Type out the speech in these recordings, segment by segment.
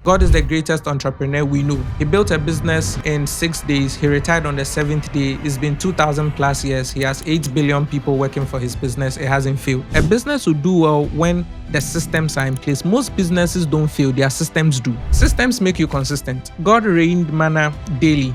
God is the greatest entrepreneur we know. He built a business in 6 days. He retired on the 7th day. It's been 2,000 plus years. He has 8 billion people working for his business. It hasn't failed. A business will do well when the systems are in place. Most businesses don't fail. Their systems do. Systems make you consistent. God rained manna daily.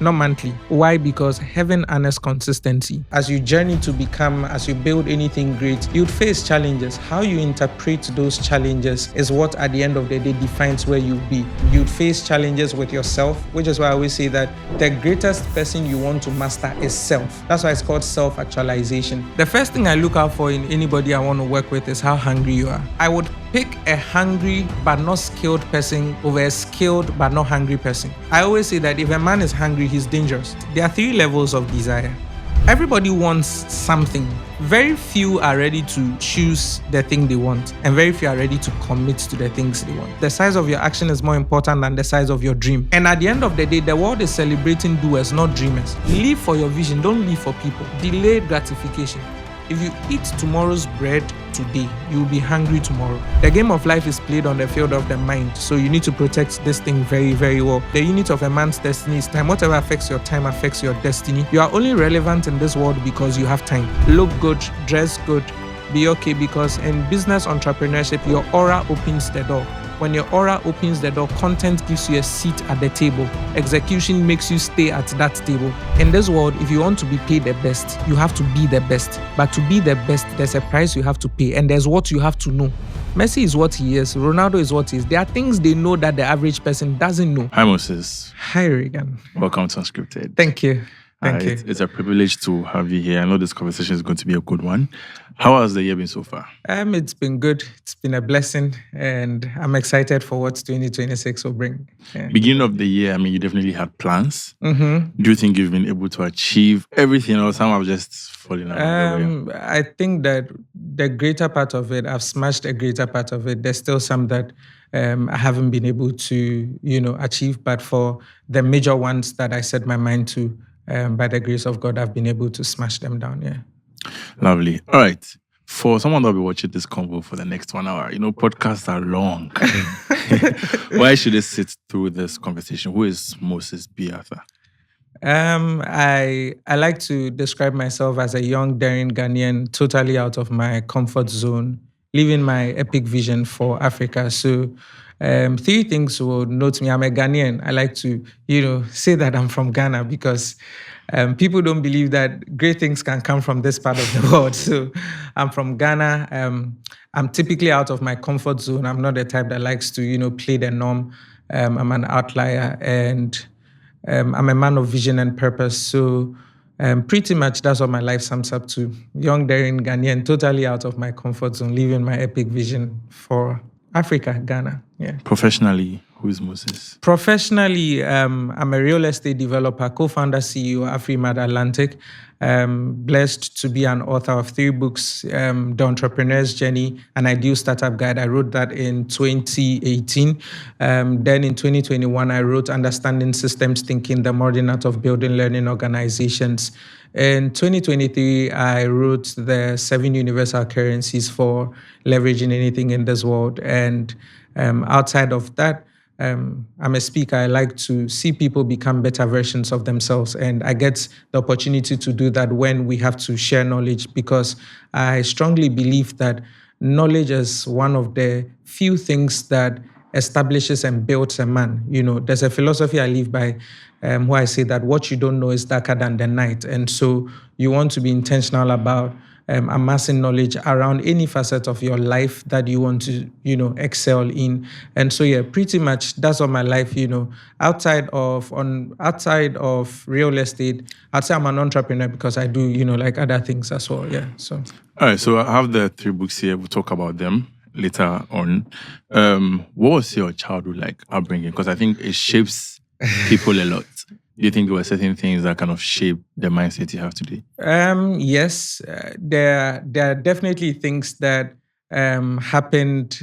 Not monthly. Why? Because heaven honors consistency. As you journey to become, as you build anything great, you'd face challenges. How you interpret those challenges is what at the end of the day defines where you'll be. You'd face challenges with yourself, which is why I always say that the greatest person you want to master is self. That's why it's called self-actualization. The first thing I look out for in anybody I want to work with is how hungry you are. I would pick a hungry but not skilled person over a skilled but not hungry person. I always say that if a man is hungry, he's dangerous. There are 3 levels of desire. Everybody wants something. Very few are ready to choose the thing they want, and very few are ready to commit to the things they want. The size of your action is more important than the size of your dream. And at the end of the day, the world is celebrating doers, not dreamers. Live for your vision, don't live for people. Delayed gratification. If you eat tomorrow's bread today, you'll be hungry tomorrow. The game of life is played on the field of the mind, so you need to protect this thing very, very well. The unit of a man's destiny is time. Whatever affects your time affects your destiny. You are only relevant in this world because you have time. Look good, dress good, be okay, because in business entrepreneurship, your aura opens the door. When your aura opens the door, content gives you a seat at the table. Execution makes you stay at that table. In this world, if you want to be paid the best, you have to be the best. But to be the best, there's a price you have to pay, and there's what you have to know. Messi is what he is. Ronaldo is what he is. There are things they know that the average person doesn't know. Hi, Moses. Hi, Regan. Welcome to Unscripted. Thank you. Thank you. It's a privilege to have you here. I know this conversation is going to be a good one. How has the year been so far? It's been good. It's been a blessing, and I'm excited for what 2026 will bring. Yeah. Beginning of the year, you definitely had plans. Mm-hmm. Do you think you've been able to achieve everything, or some have just fallen out? I think that the greater part of it, I've smashed a greater part of it. There's still some that I haven't been able to, achieve, but for the major ones that I set my mind to, by the grace of God, I've been able to smash them down, yeah. Lovely. All right. For someone that will be watching this convo for the next 1 hour, podcasts are long. Why should they sit through this conversation? Who is Moses B. Arthur? I like to describe myself as a young, daring Ghanaian, totally out of my comfort zone, living my epic vision for Africa. So 3 things will note me. I'm a Ghanaian. I like to, say that I'm from Ghana because people don't believe that great things can come from this part of the world. So I'm from Ghana. I'm typically out of my comfort zone. I'm not the type that likes to, play the norm. I'm an outlier, and I'm a man of vision and purpose. So pretty much that's what my life sums up to. Young, daring Ghanaian, totally out of my comfort zone, living my epic vision for Africa, Ghana. Yeah. Professionally, who is Moses? Professionally, I'm a real estate developer, co-founder, CEO, Afrimart Atlantic. Blessed to be an author of 3 books, The Entrepreneur's Journey, an Ideal Startup Guide. I wrote that in 2018. Then in 2021, I wrote Understanding Systems Thinking, the Modern Art of Building Learning Organizations. In 2023, I wrote the 7 Universal Currencies for leveraging anything in this world. And outside of that, I'm a speaker. I like to see people become better versions of themselves. And I get the opportunity to do that when we have to share knowledge, because I strongly believe that knowledge is one of the few things that establishes and builds a man. There's a philosophy I live by where I say that what you don't know is darker than the night. And so you want to be intentional about amassing knowledge around any facet of your life that you want to, excel in. And so, yeah, pretty much that's all my life, outside of real estate. I'd say I'm an entrepreneur because I do, other things as well. Yeah. So. All right. So I have the 3 books here. We'll talk about them later on. What was your childhood upbringing? Because I think it shapes people a lot. Do you think there were certain things that kind of shape the mindset you have today? Yes, there are definitely things that happened,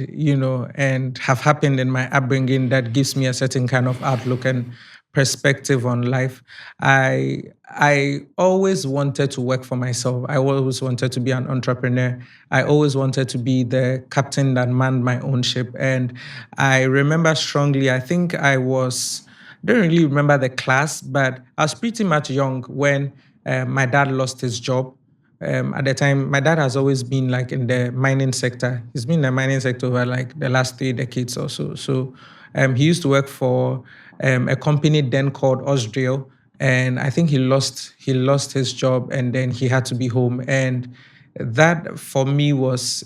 and have happened in my upbringing that gives me a certain kind of outlook and perspective on life. I always wanted to work for myself. I always wanted to be an entrepreneur. I always wanted to be the captain that manned my own ship. And I remember strongly, I think don't really remember the class, but I was pretty much young when my dad lost his job. At the time, my dad has always been like in the mining sector. He's been in the mining sector over like the last 3 decades or so. So he used to work for a company then called Osdriel, and I think he lost his job, and then he had to be home. And that for me was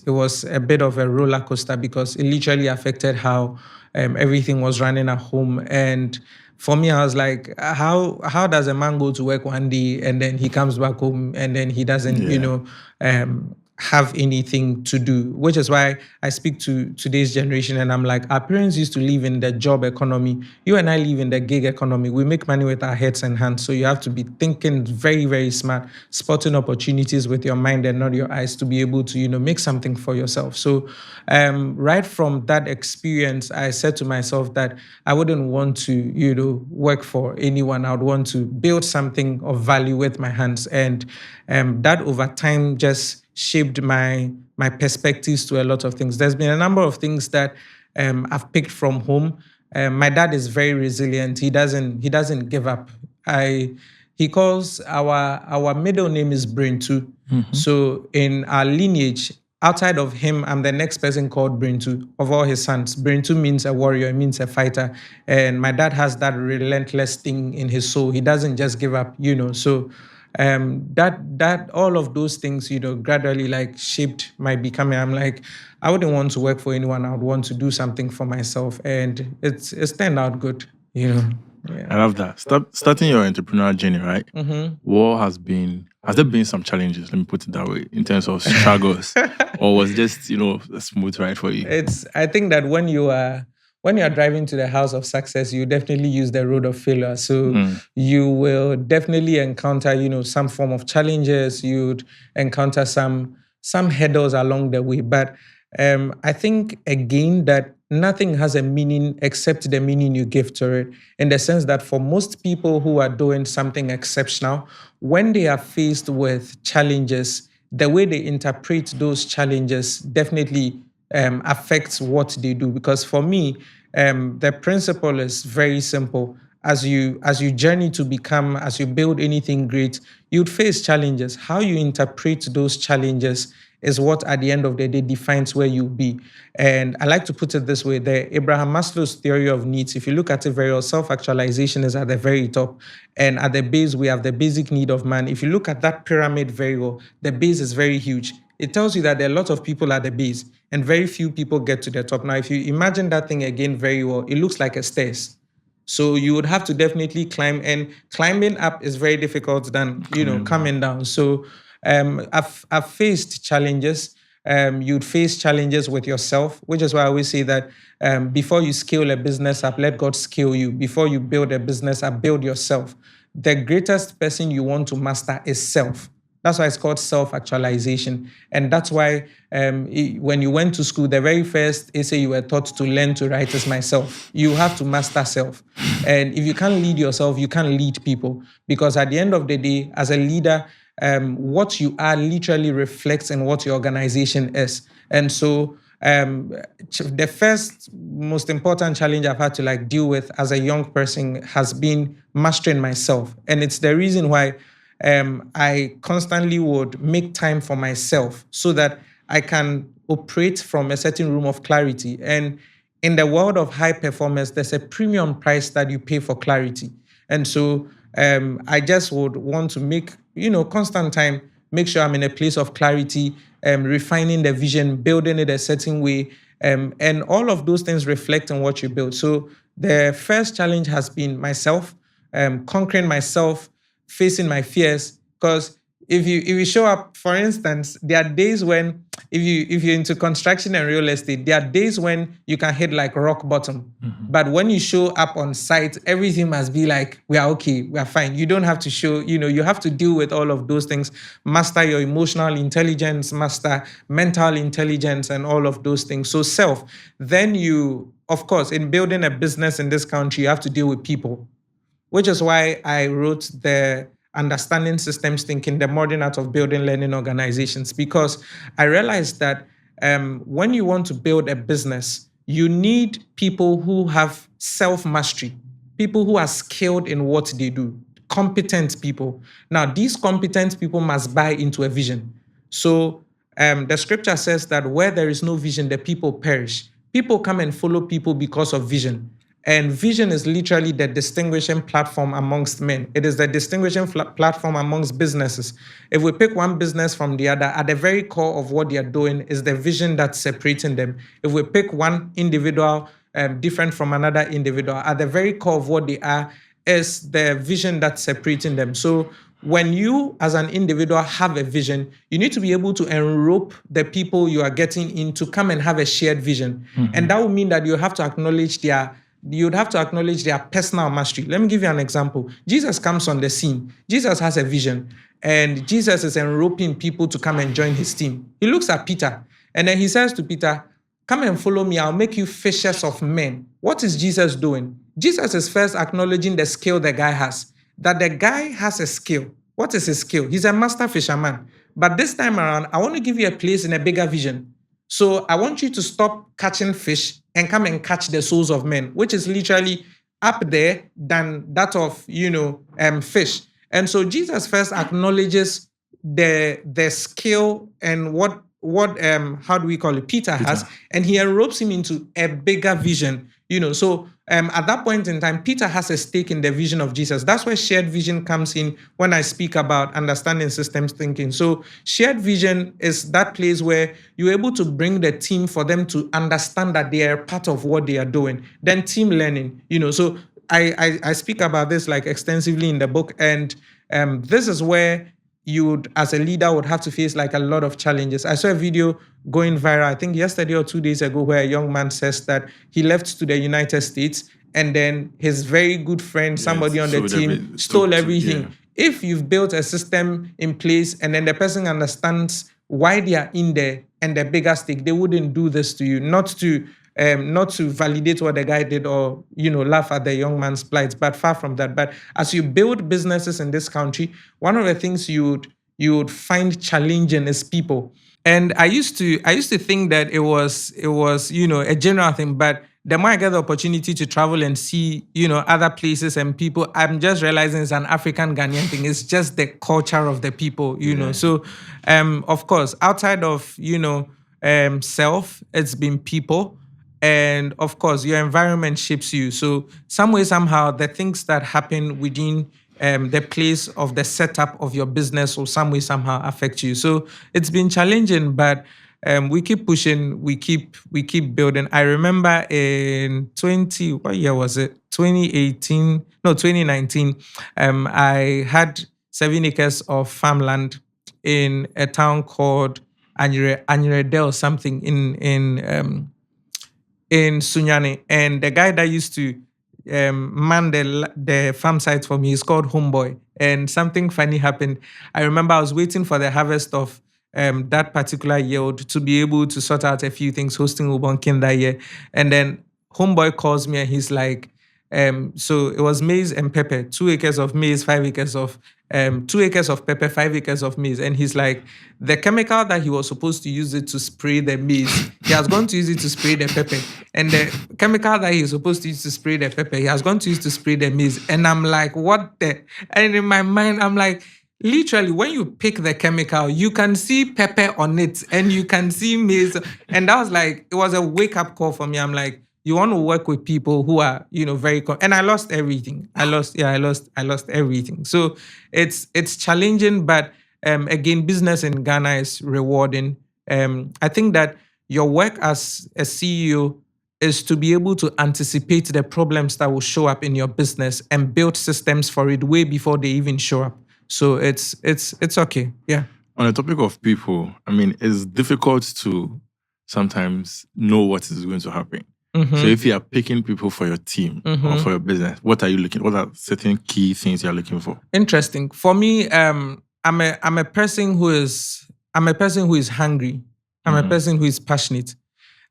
a bit of a roller coaster because it literally affected how everything was running at home. And for me, I was like, how does a man go to work one day and then he comes back home and then he doesn't, have anything to do? Which is why I speak to today's generation and I'm like, our parents used to live in the job economy. You and I live in the gig economy. We make money with our heads and hands. So you have to be thinking very, very smart, spotting opportunities with your mind and not your eyes to be able to, make something for yourself. So right from that experience, I said to myself that I wouldn't want to, work for anyone. I would want to build something of value with my hands. And that over time just shaped my perspectives to a lot of things. There's been a number of things that I've picked from home. My dad is very resilient. He doesn't give up. He calls our middle name is Braintu. Mm-hmm. So in our lineage, outside of him, I'm the next person called Braintu of all his sons. Braintu means a warrior, it means a fighter. And my dad has that relentless thing in his soul. He doesn't just give up, So that all of those things, gradually like shaped my becoming. I'm like, I wouldn't want to work for anyone. I would want to do something for myself, and it's turned out good. Yeah. I love that. Starting your entrepreneurial journey, right? Mm-hmm. Has there been some challenges? Let me put it that way, in terms of struggles, or was it just a smooth ride for you? I think that when you are driving to the house of success, you definitely use the road of failure. So you will definitely encounter, some form of challenges. You'd encounter some hurdles along the way. But I think, again, that nothing has a meaning except the meaning you give to it. In the sense that for most people who are doing something exceptional, when they are faced with challenges, the way they interpret those challenges definitely affects what they do. Because for me, the principle is very simple. As you journey to become, as you build anything great, you'd face challenges. How you interpret those challenges is what at the end of the day defines where you'll be. And I like to put it this way, the Abraham Maslow's theory of needs, if you look at it very well, self-actualization is at the very top. And at the base, we have the basic need of man. If you look at that pyramid very well, the base is very huge. It tells you that there are a lot of people at the base and very few people get to the top. Now, if you imagine that thing again very well, it looks like a stairs. So you would have to definitely climb, and climbing up is very difficult than, coming down. So I've faced challenges. You'd face challenges with yourself, which is why I always say that before you scale a business up, let God scale you. Before you build a business up, build yourself. The greatest person you want to master is self. That's why it's called self-actualization. And that's why when you went to school, the very first essay you were taught to learn to write is myself. You have to master self. And if you can't lead yourself, you can't lead people. Because at the end of the day, as a leader, what you are literally reflects in what your organization is. And so the first most important challenge I've had to deal with as a young person has been mastering myself. And it's the reason why I constantly would make time for myself so that I can operate from a certain room of clarity. And in the world of high performance, there's a premium price that you pay for clarity. And so I just would want to make, constant time, make sure I'm in a place of clarity, refining the vision, building it a certain way, and all of those things reflect on what you build. So the first challenge has been myself, conquering myself, facing my fears. Because if you show up, for instance, there are days when, if you're into construction and real estate, there are days when you can hit rock bottom. Mm-hmm. But when you show up on site, everything must be we are okay, we are fine. You don't have to show, you have to deal with all of those things, master your emotional intelligence, master mental intelligence, and all of those things. So self. Then you, of course, in building a business in this country, you have to deal with people. which is why I wrote the Understanding Systems Thinking, the Modern Art of Building Learning Organizations, because I realized that when you want to build a business, you need people who have self-mastery, people who are skilled in what they do, competent people. Now, these competent people must buy into a vision. So the scripture says that where there is no vision, the people perish. People come and follow people because of vision. And vision is literally the distinguishing platform amongst men. It is the distinguishing platform amongst businesses. If we pick one business from the other, at the very core of what they are doing is the vision that's separating them. If we pick one individual different from another individual, at the very core of what they are is the vision that's separating them. So when you as an individual have a vision, you need to be able to enrope the people you are getting in to come and have a shared vision. And that would mean that you have to acknowledge their personal mastery. Let me give you an example. Jesus comes on the scene. Jesus has a vision, and Jesus is enroping people to come and join his team. He looks at Peter, and then he says to Peter, come and follow me. I'll make you fishers of men. What is Jesus doing? Jesus is first acknowledging the skill the guy has, that the guy has a skill. What is his skill? He's a master fisherman. But this time around, I want to give you a place in a bigger vision. So I want you to stop catching fish and come and catch the souls of men, which is literally up there than that of, fish. And so Jesus first acknowledges the skill and what how do we call it, Peter has, and he enropes him into a bigger vision. So at that point in time, Peter has a stake in the vision of Jesus. That's where shared vision comes in when I speak about understanding systems thinking. So shared vision is that place where you're able to bring the team for them to understand that they are part of what they are doing. Then team learning, so I speak about this like extensively in the book. And this is where you would, as a leader, would have to face like a lot of challenges. I saw a video going viral, I think yesterday or 2 days ago, where a young man says that he left to the United States and then his very good friend, somebody on the team, stole everything. Yeah. If you've built a system in place and then the person understands why they are in there and the bigger stake, they wouldn't do this to you, not to validate what the guy did or, laugh at the young man's plight, but far from that. But as you build businesses in this country, one of the things you would find challenging is people. And I used to think that it was a general thing, but the more I get the opportunity to travel and see, other places and people, I'm just realizing it's an African Ghanaian thing. It's just the culture of the people, know. So, of course, outside of, self, it's been people. And of course, your environment shapes you. So some way, somehow, the things that happen within the place of the setup of your business will some way, somehow affect you. So it's been challenging, but we keep pushing, we keep building. I remember in 2019, I had 7 acres of farmland in a town called Anyerede or something in Sunyani, and the guy that used to man the farm site for me is called Homeboy. And something funny happened. I remember I was waiting for the harvest of that particular yield to be able to sort out a few things, hosting Ubonkin that year. And then Homeboy calls me and he's like, so it was maize and pepper, 2 acres of maize, 5 acres of 2 acres of pepper, 5 acres of maize. And he's like, the chemical that he was supposed to use it to spray the maize, he has gone to use it to spray the pepper. And the chemical that he's supposed to use to spray the pepper, he has gone to use to spray the maize. And I'm like, what the? And in my mind, I'm like, literally, when you pick the chemical, you can see pepper on it and you can see maize. And that was like, it was a wake-up call for me. I'm like, you want to work with people who are, very, and I lost everything. I lost everything. So it's challenging, but again, business in Ghana is rewarding. I think that your work as a CEO is to be able to anticipate the problems that will show up in your business and build systems for it way before they even show up. So it's okay. Yeah. On the topic of people, I mean, it's difficult to sometimes know what is going to happen. Mm-hmm. So if you are picking people for your team or for your business, what are you looking? What are certain key things you are looking for? Interesting. For me, I'm a person who is hungry. I'm a person who is passionate.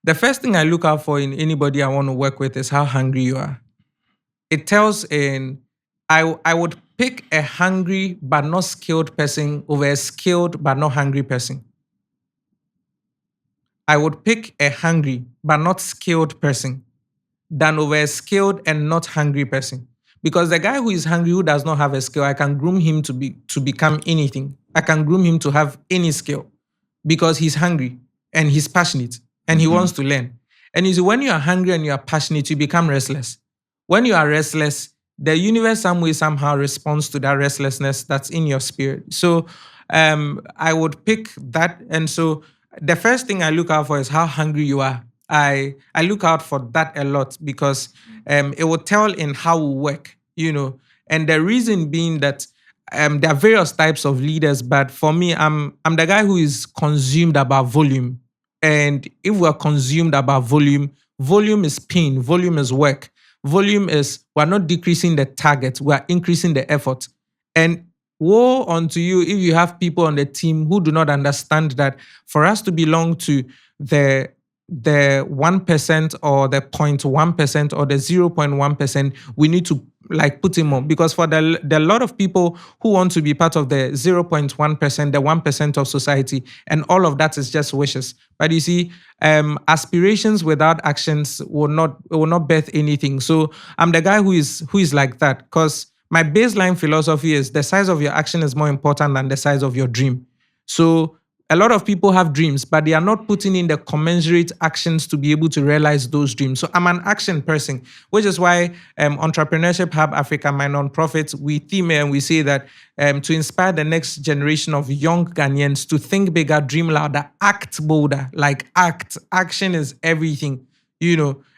The first thing I look out for in anybody I want to work with is how hungry you are. It tells in I would pick a hungry but not skilled person over a skilled but not hungry person. I would pick a hungry but not skilled person than over a skilled and not hungry person. Because the guy who is hungry, who does not have a skill, I can groom him to become anything. I can groom him to have any skill because he's hungry and he's passionate and he wants to learn. And you see, when you are hungry and you are passionate, you become restless. When you are restless, the universe some way somehow responds to that restlessness that's in your spirit. So I would pick that. And so the first thing I look out for is how hungry you are. I look out for that a lot because it will tell in how we work, And the reason being that there are various types of leaders, but for me, I'm the guy who is consumed about volume. And if we're consumed about volume, volume is pain, volume is work. Volume is we're not decreasing the target, we're increasing the effort. And woe unto you if you have people on the team who do not understand that for us to belong to the 1% or the 0.1% or the 0.1%, we need to put in more. Because for the lot of people who want to be part of the 0.1%, the 1% of society, and all of that is just wishes. But you see, aspirations without actions will not birth anything. So I'm the guy who is like that, because my baseline philosophy is the size of your action is more important than the size of your dream. So a lot of people have dreams, but they are not putting in the commensurate actions to be able to realize those dreams. So I'm an action person, which is why Entrepreneurship Hub Africa, my nonprofit, we theme and we say that to inspire the next generation of young Ghanaians to think bigger, dream louder, act bolder, action is everything,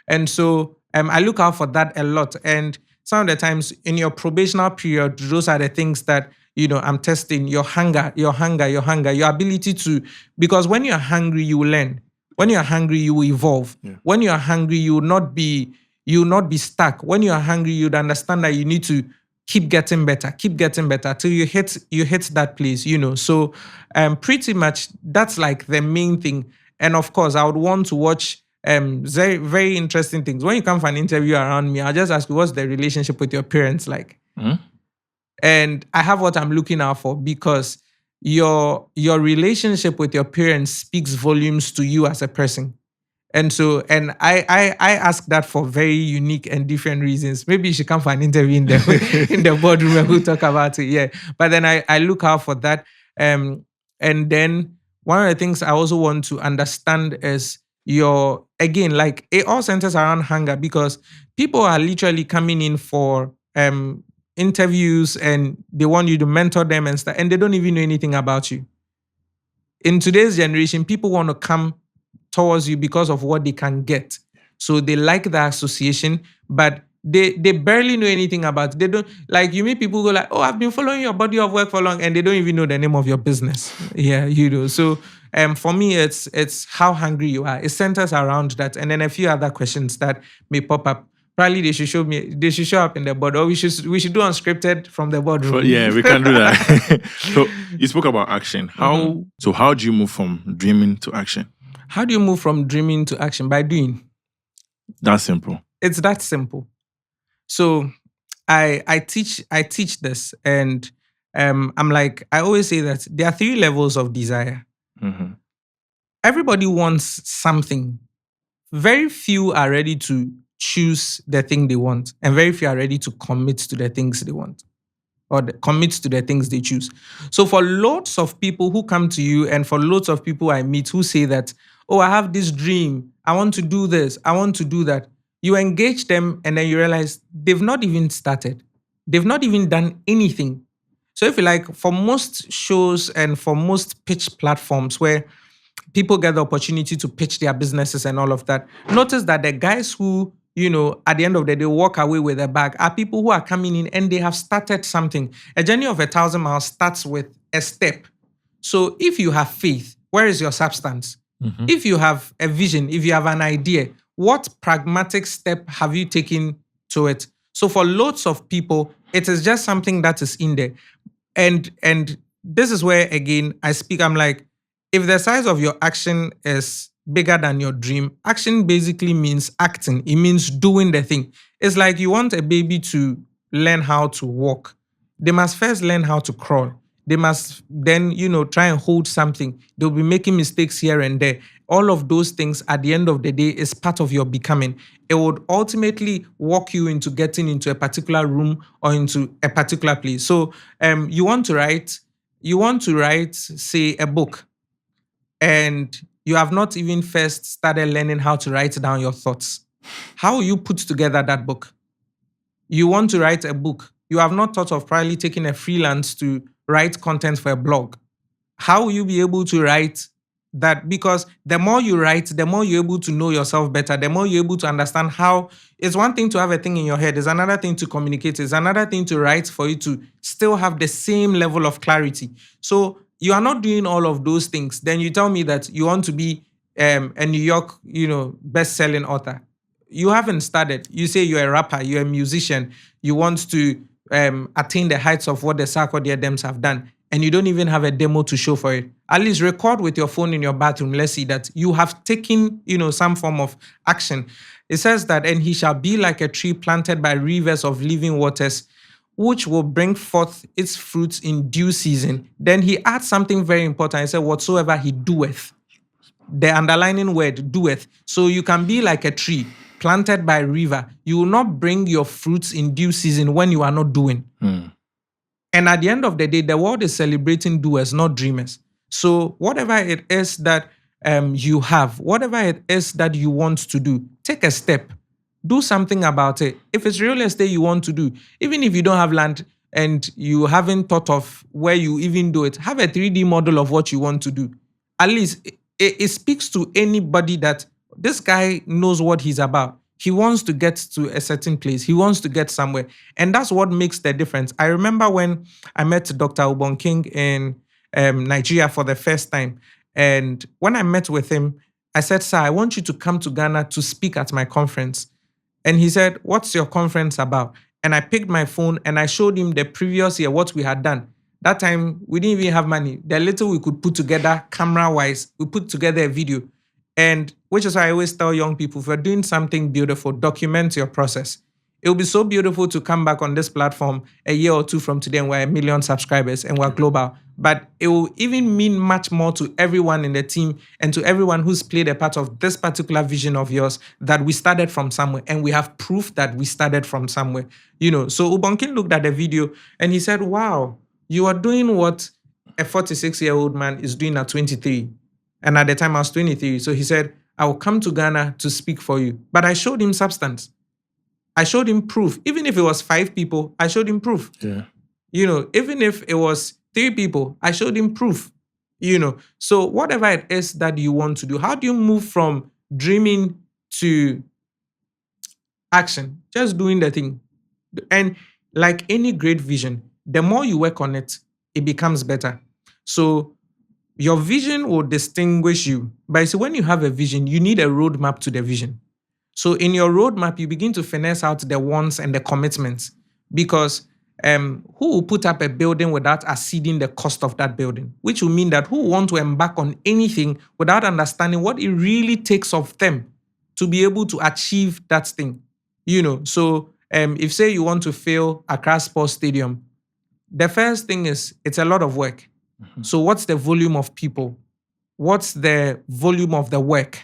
And so I look out for that a lot. And some of the times in your probational period, those are the things that I'm testing your hunger, your ability to, because when you're hungry, you will learn. When you're hungry, you will evolve. Yeah. When you're hungry, you will not be stuck. When you're hungry, you'd understand that you need to keep getting better till you hit that place, So pretty much that's like the main thing. And of course, I would want to watch very, very interesting things. When you come for an interview around me, I'll just ask you, what's the relationship with your parents like? And I have what I'm looking out for, because your relationship with your parents speaks volumes to you as a person. And so, I ask that for very unique and different reasons. Maybe you should come for an interview in the boardroom and we'll talk about it. Yeah. But then I look out for that. And then one of the things I also want to understand is it all centers around hunger, because people are literally coming in for interviews and they want you to mentor them and stuff, and they don't even know anything about you. In today's generation, people want to come towards you because of what they can get. So they like the association, but they barely know anything about it. They don't, you meet people who go oh, I've been following your body of work for long, and they don't even know the name of your business. Yeah, So for me, it's how hungry you are. It centers around that, and then a few other questions that may pop up. Probably they should show up in the board, or we should do Unscripted from the boardroom. Yeah, we can do that. So you spoke about action. So how do you move from dreaming to action? How do you move from dreaming to action? By doing. That's simple. It's that simple. So I teach this, and I always say that there are 3 levels of desire. Mm-hmm. Everybody wants something. Very few are ready to choose the thing they want, and very few are ready to commit to the things they want, or commit to the things they choose. So for lots of people who come to you, and for lots of people I meet who say that, oh, I have this dream, I want to do this, I want to do that, you engage them and then you realize they've not even started. They've not even done anything. So if you for most shows and for most pitch platforms where people get the opportunity to pitch their businesses and all of that, notice that the guys who, at the end of the day, walk away with a bag are people who are coming in and they have started something. A journey of 1,000 miles starts with a step. So if you have faith, where is your substance? Mm-hmm. If you have a vision, if you have an idea, what pragmatic step have you taken to it? So for lots of people, it is just something that is in there. And this is where, again, I speak, I'm if the size of your action is bigger than your dream, action basically means acting. It means doing the thing. It's like you want a baby to learn how to walk. They must first learn how to crawl. They must then, try and hold something. They'll be making mistakes here and there. All of those things at the end of the day is part of your becoming. It would ultimately walk you into getting into a particular room or into a particular place. So you want to write, say, a book, and you have not even first started learning how to write down your thoughts. How will you put together that book? You want to write a book. You have not thought of probably taking a freelance to write content for a blog. How will you be able to write that? Because the more you write, the more you're able to know yourself better, the more you're able to understand how. It's one thing to have a thing in your head, it's another thing to communicate, it's another thing to write for you to still have the same level of clarity. So you are not doing all of those things. Then you tell me that you want to be a New York, best-selling author. You haven't started. You say you're a rapper, you're a musician, you want to attain the heights of what the Sarkodie Dems have done, and you don't even have a demo to show for it. At least record with your phone in your bathroom. Let's see that you have taken, some form of action. It says that, and he shall be like a tree planted by rivers of living waters, which will bring forth its fruits in due season. Then he adds something very important. He said, whatsoever he doeth. The underlining word, doeth. So you can be like a tree planted by a river. You will not bring your fruits in due season when you are not doing. And at the end of the day, the world is celebrating doers, not dreamers. So whatever it is that you have, whatever it is that you want to do, take a step. Do something about it. If it's real estate you want to do, even if you don't have land and you haven't thought of where you even do it, have a 3D model of what you want to do. At least it speaks to anybody that this guy knows what he's about. He wants to get to a certain place. He wants to get somewhere. And that's what makes the difference. I remember when I met Dr. Ubon King in Nigeria for the first time. And when I met with him, I said, sir, I want you to come to Ghana to speak at my conference. And he said, what's your conference about? And I picked my phone and I showed him the previous year what we had done. That time, we didn't even have money. The little we could put together camera-wise, we put together a video. And which is why I always tell young people, if you're doing something beautiful, document your process. It will be so beautiful to come back on this platform a year or two from today and we're 1 million subscribers and we're global. But it will even mean much more to everyone in the team and to everyone who's played a part of this particular vision of yours that we started from somewhere and we have proof that we started from somewhere. So Ubonkin looked at the video and he said, wow, you are doing what a 46-year-old man is doing at 23. And at the time I was 23. So he said, I will come to Ghana to speak for you. But I showed him substance. I showed him proof. Even if it was 5 people, I showed him proof. Yeah. Even if it was 3 people, I showed him proof. So whatever it is that you want to do, how do you move from dreaming to action? Just doing the thing. And like any great vision, the more you work on it, it becomes better. So your vision will distinguish you. But see, when you have a vision, you need a roadmap to the vision. So in your roadmap, you begin to finesse out the wants and the commitments. Because who will put up a building without exceeding the cost of that building? Which will mean that who want to embark on anything without understanding what it really takes of them to be able to achieve that thing. So if say you want to fill Accra Sports Stadium, the first thing is it's a lot of work. Mm-hmm. So what's the volume of people? What's the volume of the work?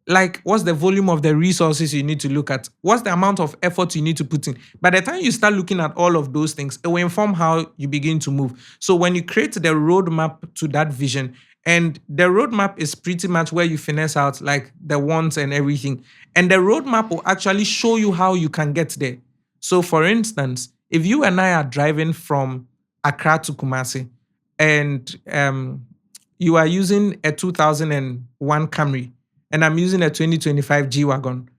Like, what's the volume of the resources you need to look at? What's the amount of effort you need to put in? By the time you start looking at all of those things, it will inform how you begin to move. So when you create the roadmap to that vision, and the roadmap is pretty much where you finesse out like the wants and everything. And the roadmap will actually show you how you can get there. So for instance, if you and I are driving from Accra to Kumasi, and you are using a 2001 Camry, and I'm using a 2025 G-Wagon,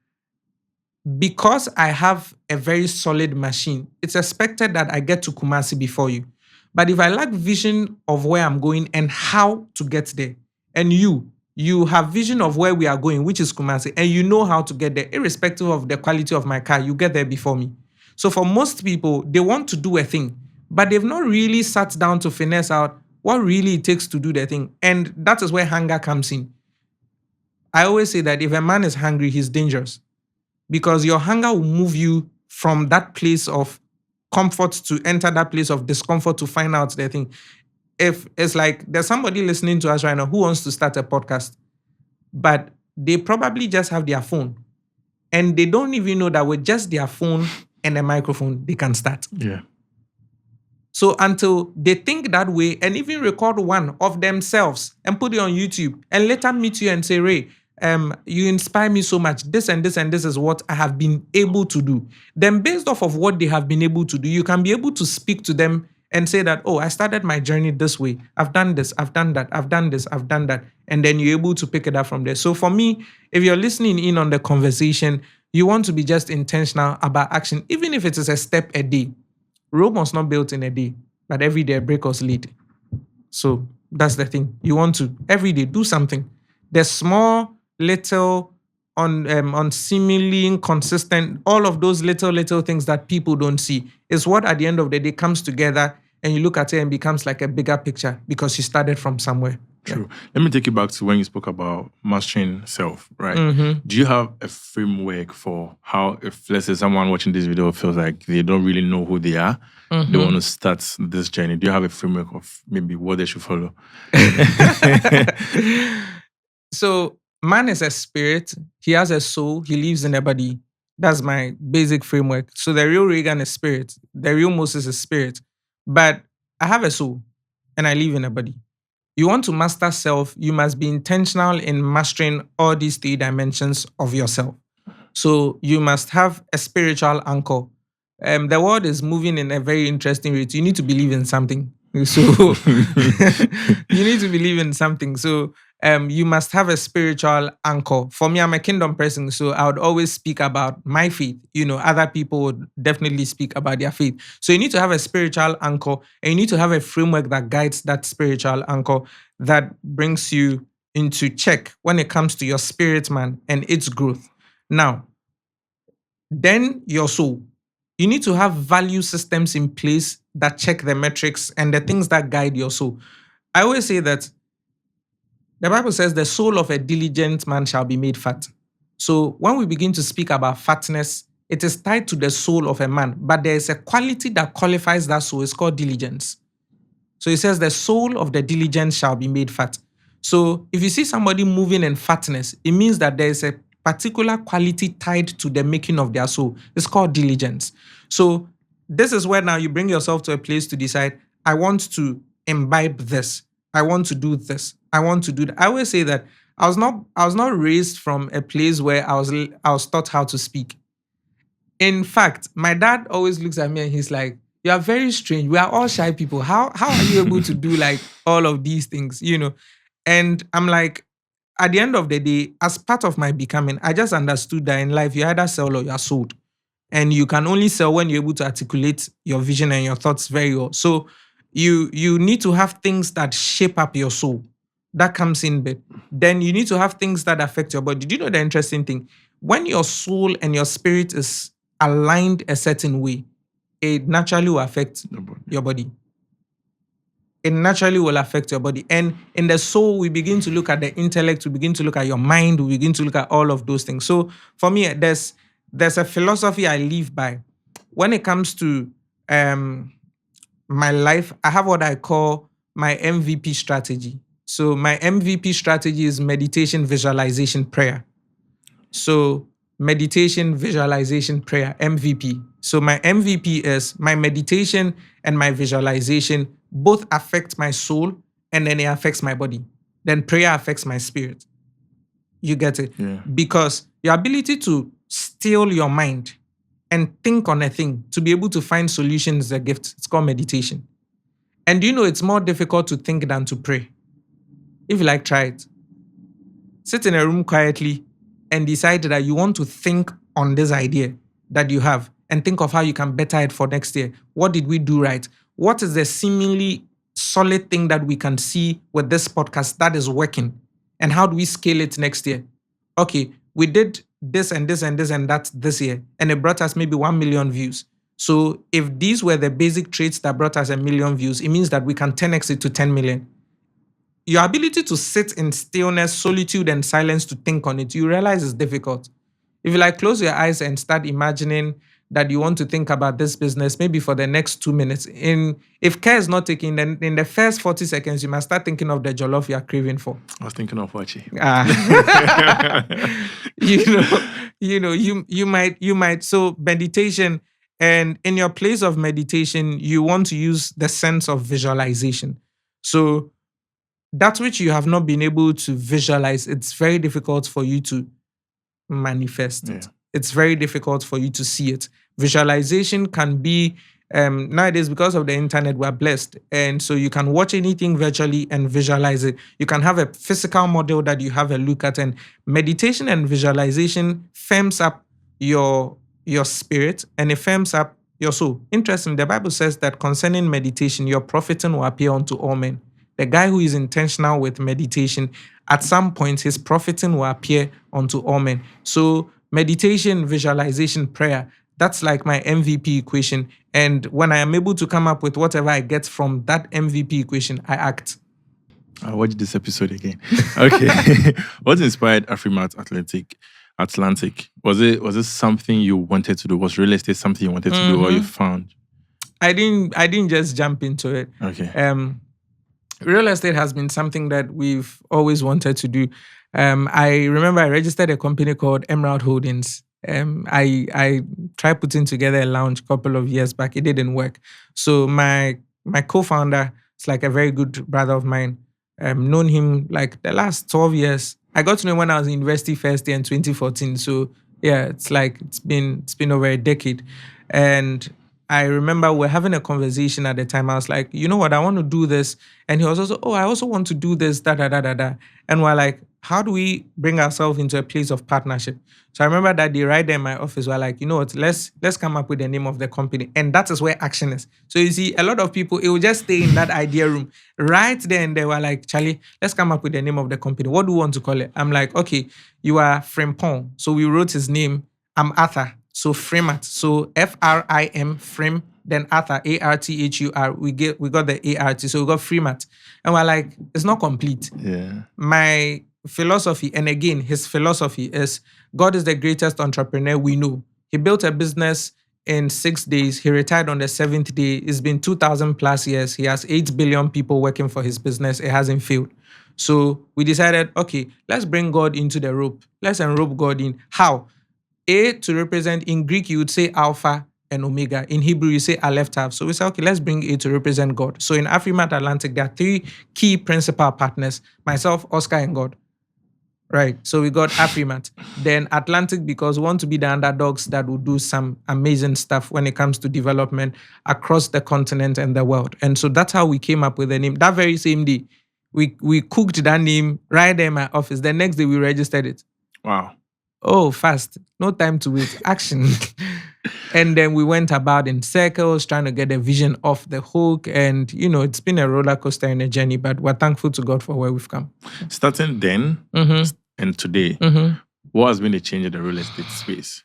because I have a very solid machine, it's expected that I get to Kumasi before you. But if I lack vision of where I'm going and how to get there, and you have vision of where we are going, which is Kumasi, and you know how to get there, irrespective of the quality of my car, you get there before me. So for most people, they want to do a thing, but they've not really sat down to finesse out what really it takes to do the thing. And that is where hunger comes in. I always say that if a man is hungry, he's dangerous, because your hunger will move you from that place of comfort to enter that place of discomfort to find out the thing. If it's like there's somebody listening to us right now who wants to start a podcast, but they probably just have their phone and they don't even know that with just their phone and a microphone, they can start. Yeah. So until they think that way and even record one of themselves and put it on YouTube and later meet you and say, Ray, you inspire me so much. This and this and this is what I have been able to do. Then based off of what they have been able to do, you can be able to speak to them and say that, oh, I started my journey this way. I've done this, I've done that, I've done this, I've done that. And then you're able to pick it up from there. So for me, if you're listening in on the conversation, you want to be just intentional about action, even if it is a step a day. Rome was not built in a day, but every day a brick was laid. So that's the thing. You want to every day do something. The small, little, on seemingly inconsistent, all of those little things that people don't see is what at the end of the day comes together and you look at it and becomes like a bigger picture because you started from somewhere. True. Let me take you back to when you spoke about mastering self, right? Mm-hmm. Do you have a framework for how, if let's say someone watching this video feels like they don't really know who they are, they want to start this journey? Do you have a framework of maybe what they should follow? So man is a spirit. He has a soul. He lives in a body. That's my basic framework. So the real Reagan is spirit. The real Moses is spirit. But I have a soul and I live in a body. You want to master self, you must be intentional in mastering all these 3 dimensions of yourself. So you must have a spiritual anchor. The world is moving in a very interesting rate. You need to believe in something. So you need to believe in something. So you must have a spiritual anchor. For me, I'm a kingdom person, so I would always speak about my faith. Other people would definitely speak about their faith. So you need to have a spiritual anchor, and you need to have a framework that guides that spiritual anchor that brings you into check when it comes to your spirit, man, and its growth. Now, then your soul. You need to have value systems in place that check the metrics and the things that guide your soul. I always say that the Bible says the soul of a diligent man shall be made fat. So when we begin to speak about fatness, it is tied to the soul of a man, but there is a quality that qualifies that soul. It's called diligence. So it says the soul of the diligent shall be made fat. So if you see somebody moving in fatness, it means that there is a particular quality tied to the making of their soul. It's called diligence. So this is where now you bring yourself to a place to decide, I want to imbibe this. I want to do this. I want to do that. I always say that I was not raised from a place where I was taught how to speak. In fact, my dad always looks at me and he's like, you are very strange. We are all shy people. How are you able to do like all of these things? And I'm like, at the end of the day, as part of my becoming, I just understood that in life, you either sell or you are sold. And you can only sell when you're able to articulate your vision and your thoughts very well. So you need to have things that shape up your soul. That comes in bed. Then you need to have things that affect your body. Do you know the interesting thing? When your soul and your spirit is aligned a certain way, it naturally will affect your body. It naturally will affect your body. And in the soul, we begin to look at the intellect, we begin to look at your mind, we begin to look at all of those things. So for me, there's a philosophy I live by. When it comes to my life, I have what I call my MVP strategy. So my MVP strategy is meditation, visualization, prayer. So meditation, visualization, prayer, MVP. So my MVP is my meditation and my visualization both affect my soul and then it affects my body. Then prayer affects my spirit. You get it? Yeah. Because your ability to still your mind and think on a thing, to be able to find solutions is a gift. It's called meditation. And do you know it's more difficult to think than to pray? If you like, try it. Sit in a room quietly and decide that you want to think on this idea that you have and think of how you can better it for next year. What did we do right? What is the seemingly solid thing that we can see with this podcast that is working? And how do we scale it next year? Okay, we did this and this and this and that this year, and it brought us maybe 1 million views. So if these were the basic traits that brought us 1 million views, it means that we can 10x it to 10 million. Your ability to sit in stillness, solitude, and silence to think on it, you realize it's difficult. If you like close your eyes and start imagining that you want to think about this business, maybe for the next 2 minutes. If care is not taken, then in the first 40 seconds, you must start thinking of the jollof you are craving for. I was thinking of Wachi. You might. So meditation, and in your place of meditation, you want to use the sense of visualization. So that which you have not been able to visualize, it's very difficult for you to manifest it. It's very difficult for you to see it. Visualization can be, nowadays, because of the internet, we're blessed. And so you can watch anything virtually and visualize it. You can have a physical model that you have a look at. And meditation and visualization firms up your spirit, and it firms up your soul. Interesting, the Bible says that concerning meditation, your profiting will appear unto all men. The guy who is intentional with meditation, at some point, his profiting will appear unto all men. So meditation, visualization, prayer, that's like my MVP equation. And when I am able to come up with whatever I get from that MVP equation, I act. I'll watch this episode again. Okay. What inspired Afrimart Atlantic? Was it something you wanted to do? Was real estate something you wanted to do, or you found? I didn't just jump into it. Okay. Real estate has been something that we've always wanted to do. I remember I registered a company called Emerald Holdings. I tried putting together a lounge a couple of years back. It didn't work. So my co-founder is like a very good brother of mine. Known him like the last 12 years. I got to know him when I was in university first year in 2014. So yeah, it's been over a decade. And I remember we're having a conversation at the time. I was like, you know what, I want to do this. And he was also, I also want to do this, da, da, da, da, da. And we're like, how do we bring ourselves into a place of partnership? So I remember that day right there in my office, we're like, you know what, let's come up with the name of the company. And that is where action is. So you see, a lot of people, it will just stay in that idea room. Right then, they were like, Charlie, let's come up with the name of the company. What do we want to call it? I'm like, okay, you are Frimpong. So we wrote his name. I'm Arthur. So Afrimart. So F-R-I-M, Frim, then Arthur, A-R-T-H-U-R. We got the A-R-T. So we got Afrimart. And we're like, it's not complete. Yeah. My philosophy, and again, his philosophy is God is the greatest entrepreneur we know. He built a business in 6 days. He retired on the 7th day. It's been 2,000 plus years. He has 8 billion people working for his business. It hasn't failed. So we decided, okay, let's bring God into the rope. Let's enrope God in. How? A to represent, in Greek, you would say Alpha and Omega. In Hebrew, you say Aleph Tav. So we say, okay, let's bring A to represent God. So in Afrimart Atlantic, there are 3 key principal partners, myself, Oscar, and God. Right. So we got Afrimart. Then Atlantic, because we want to be the underdogs that will do some amazing stuff when it comes to development across the continent and the world. And so that's how we came up with the name. That very same day, we cooked that name right there in my office. The next day, we registered it. Wow. Oh, fast. No time to wait. Action. And then we went about in circles trying to get a vision off the hook. And, it's been a roller coaster in a journey, but we're thankful to God for where we've come. Starting then and today, what has been the change in the real estate space?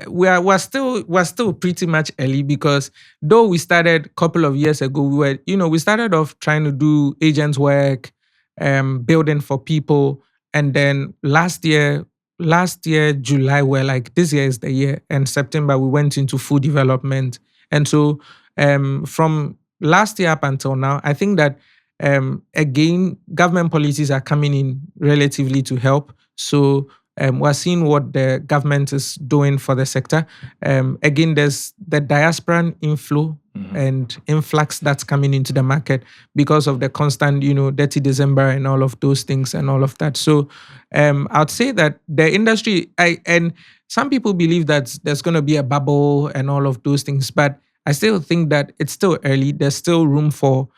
We're still pretty much early, because though we started a couple of years ago, we started off trying to do agents work, building for people. And then last year, July, we're like, this year is the year. And September, we went into full development. And so from last year up until now, I think that, again, government policies are coming in relatively to help. So we're seeing what the government is doing for the sector. Again, there's the diaspora inflow and influx that's coming into the market because of the constant, dirty December and all of those things and all of that. So I'd say that the industry, and some people believe that there's going to be a bubble and all of those things, but I still think that it's still early. There's still room for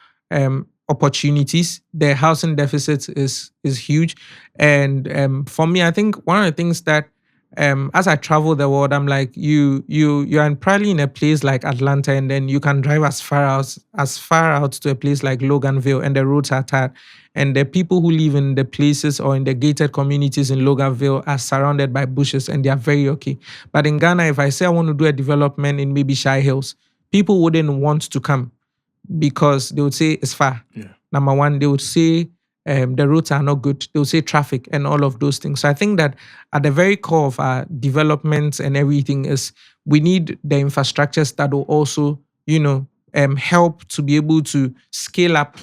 opportunities. The housing deficit is huge. And for me, I think one of the things that as I travel the world, I'm like, you're probably in a place like Atlanta, and then you can drive as far out to a place like Loganville, and the roads are tight. And the people who live in the places or in the gated communities in Loganville are surrounded by bushes, and they are very okay. But in Ghana, if I say I want to do a development in maybe Shy Hills, people wouldn't want to come because they would say it's far. Yeah. Number one, they would say the roads are not good. They'll say traffic and all of those things. So I think that at the very core of our development and everything is we need the infrastructures that will also, help to be able to scale up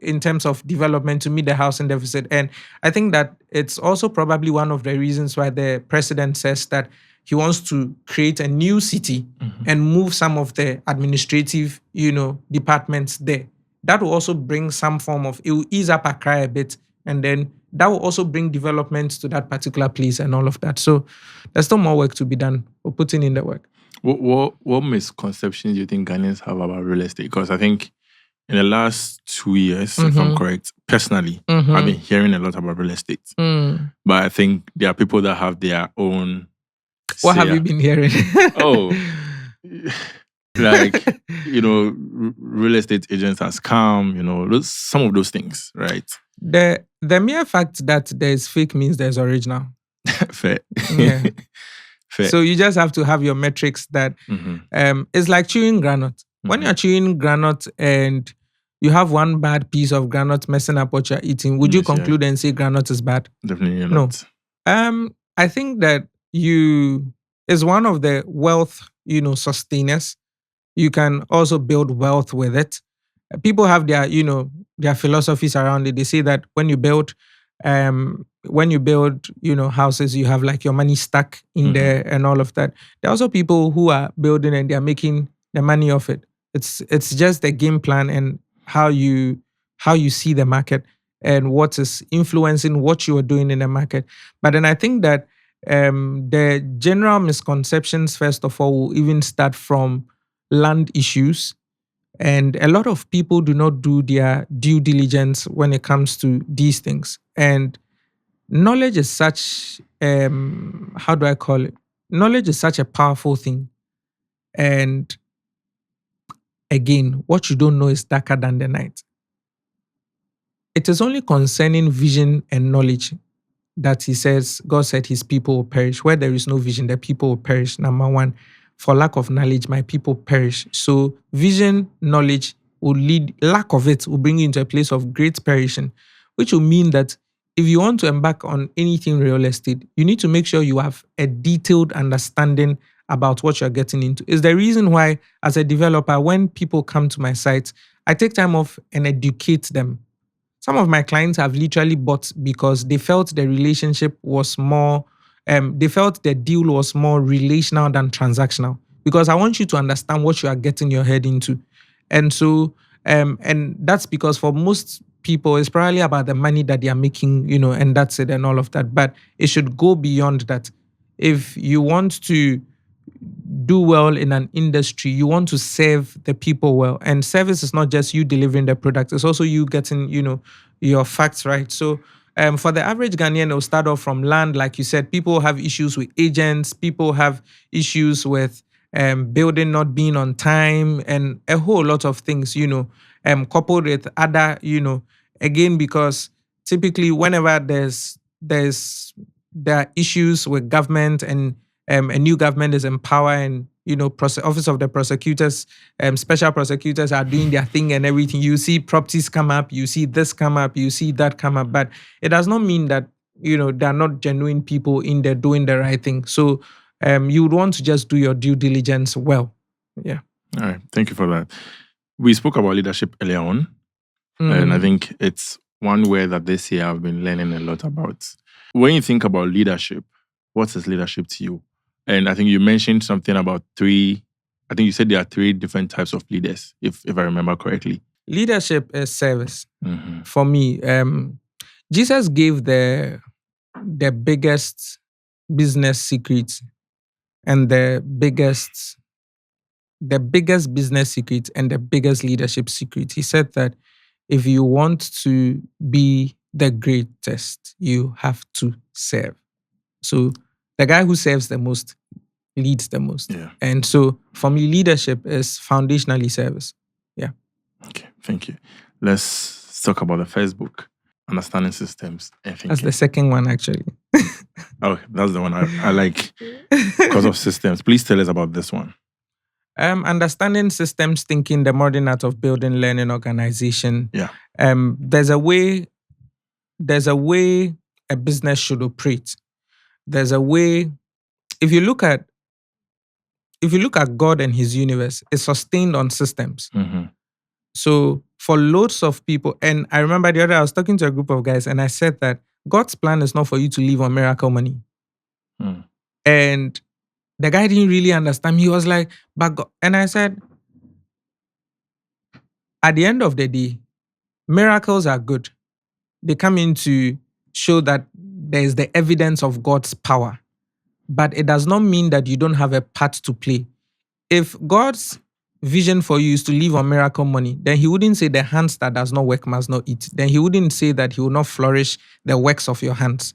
in terms of development to meet the housing deficit. And I think that it's also probably one of the reasons why the president says that he wants to create a new city and move some of the administrative, departments there. That will also bring some form of, it will ease up Accra a bit. And then that will also bring development to that particular place and all of that. So there's still more work to be done for putting in the work. What misconceptions do you think Ghanaians have about real estate? Because I think in the last 2 years, if I'm correct, personally, I've been hearing a lot about real estate. But I think there are people that have their own. What have you been hearing? Like, real estate agents are scam, some of those things, right? The mere fact that there's fake means there's original. Fair. Yeah. Fair. So you just have to have your metrics that it's like chewing granite. When you're chewing granite and you have one bad piece of granite messing up what you're eating, would you conclude and say granite is bad? Definitely not. No. I think that is one of the wealth, sustainers. You can also build wealth with it. People have their philosophies around it. They say that when you build, houses, you have like your money stuck in there and all of that. There are also people who are building and they're making the money off it. It's just the game plan and how you see the market and what is influencing what you are doing in the market. But then I think that the general misconceptions, first of all, will even start from land issues. And a lot of people do not do their due diligence when it comes to these things. And knowledge is such, how do I call it? Knowledge is such a powerful thing. And again, what you don't know is darker than the night. It is only concerning vision and knowledge that he says, God said his people will perish. Where there is no vision, the people will perish. Number one, for lack of knowledge, my people perish. So vision, knowledge will lead, lack of it will bring you into a place of great perishing, which will mean that if you want to embark on anything real estate, you need to make sure you have a detailed understanding about what you're getting into. It's the reason why, as a developer, when people come to my site, I take time off and educate them. Some of my clients have literally bought because they felt the relationship was more, they felt the deal was more relational than transactional. Because I want you to understand what you are getting your head into. And so, and that's because for most people, it's probably about the money that they are making, and that's it and all of that. But it should go beyond that. If you want to do well in an industry, you want to serve the people well. And service is not just you delivering the product, it's also you getting, your facts right. So for the average Ghanaian, it'll start off from land. Like you said, people have issues with agents, people have issues with building not being on time, and a whole lot of things, coupled with other, again, because typically whenever there are issues with government and a new government is in power and, Office of the Prosecutors, special prosecutors are doing their thing and everything. You see properties come up, you see this come up, you see that come up. But it does not mean that, there are not genuine people in there doing the right thing. So you would want to just do your due diligence well. Yeah. All right. Thank you for that. We spoke about leadership earlier on. And I think it's one word that this year I've been learning a lot about. When you think about leadership, what is leadership to you? And I think you mentioned something about you said there are 3 different types of leaders, if I remember correctly. Leadership is service. For me, Jesus gave the biggest business secret and the biggest business secret and the biggest leadership secret. He said that if you want to be the greatest, you have to serve. So the guy who serves the most leads the most. Yeah. And so for me, leadership is foundationally service. Yeah. Okay, thank you. Let's talk about the first book, Understanding Systems and Thinking. That's the second one, actually. Oh, that's the one I like because of systems. Please tell us about this one. Understanding Systems Thinking, the modern art of building learning organization. Yeah. There's a way there's a way a business should operate. There's a way, if you look at God and his universe, it's sustained on systems. So for loads of people, and I remember the other day I was talking to a group of guys and I said that God's plan is not for you to live on miracle money. And the guy didn't really understand. He was like, but God, and I said, at the end of the day, miracles are good. They come in to show that there is the evidence of God's power. But it does not mean that you don't have a part to play. If God's vision for you is to live on miracle money, then he wouldn't say the hands that does not work must not eat. Then he wouldn't say that he will not flourish the works of your hands.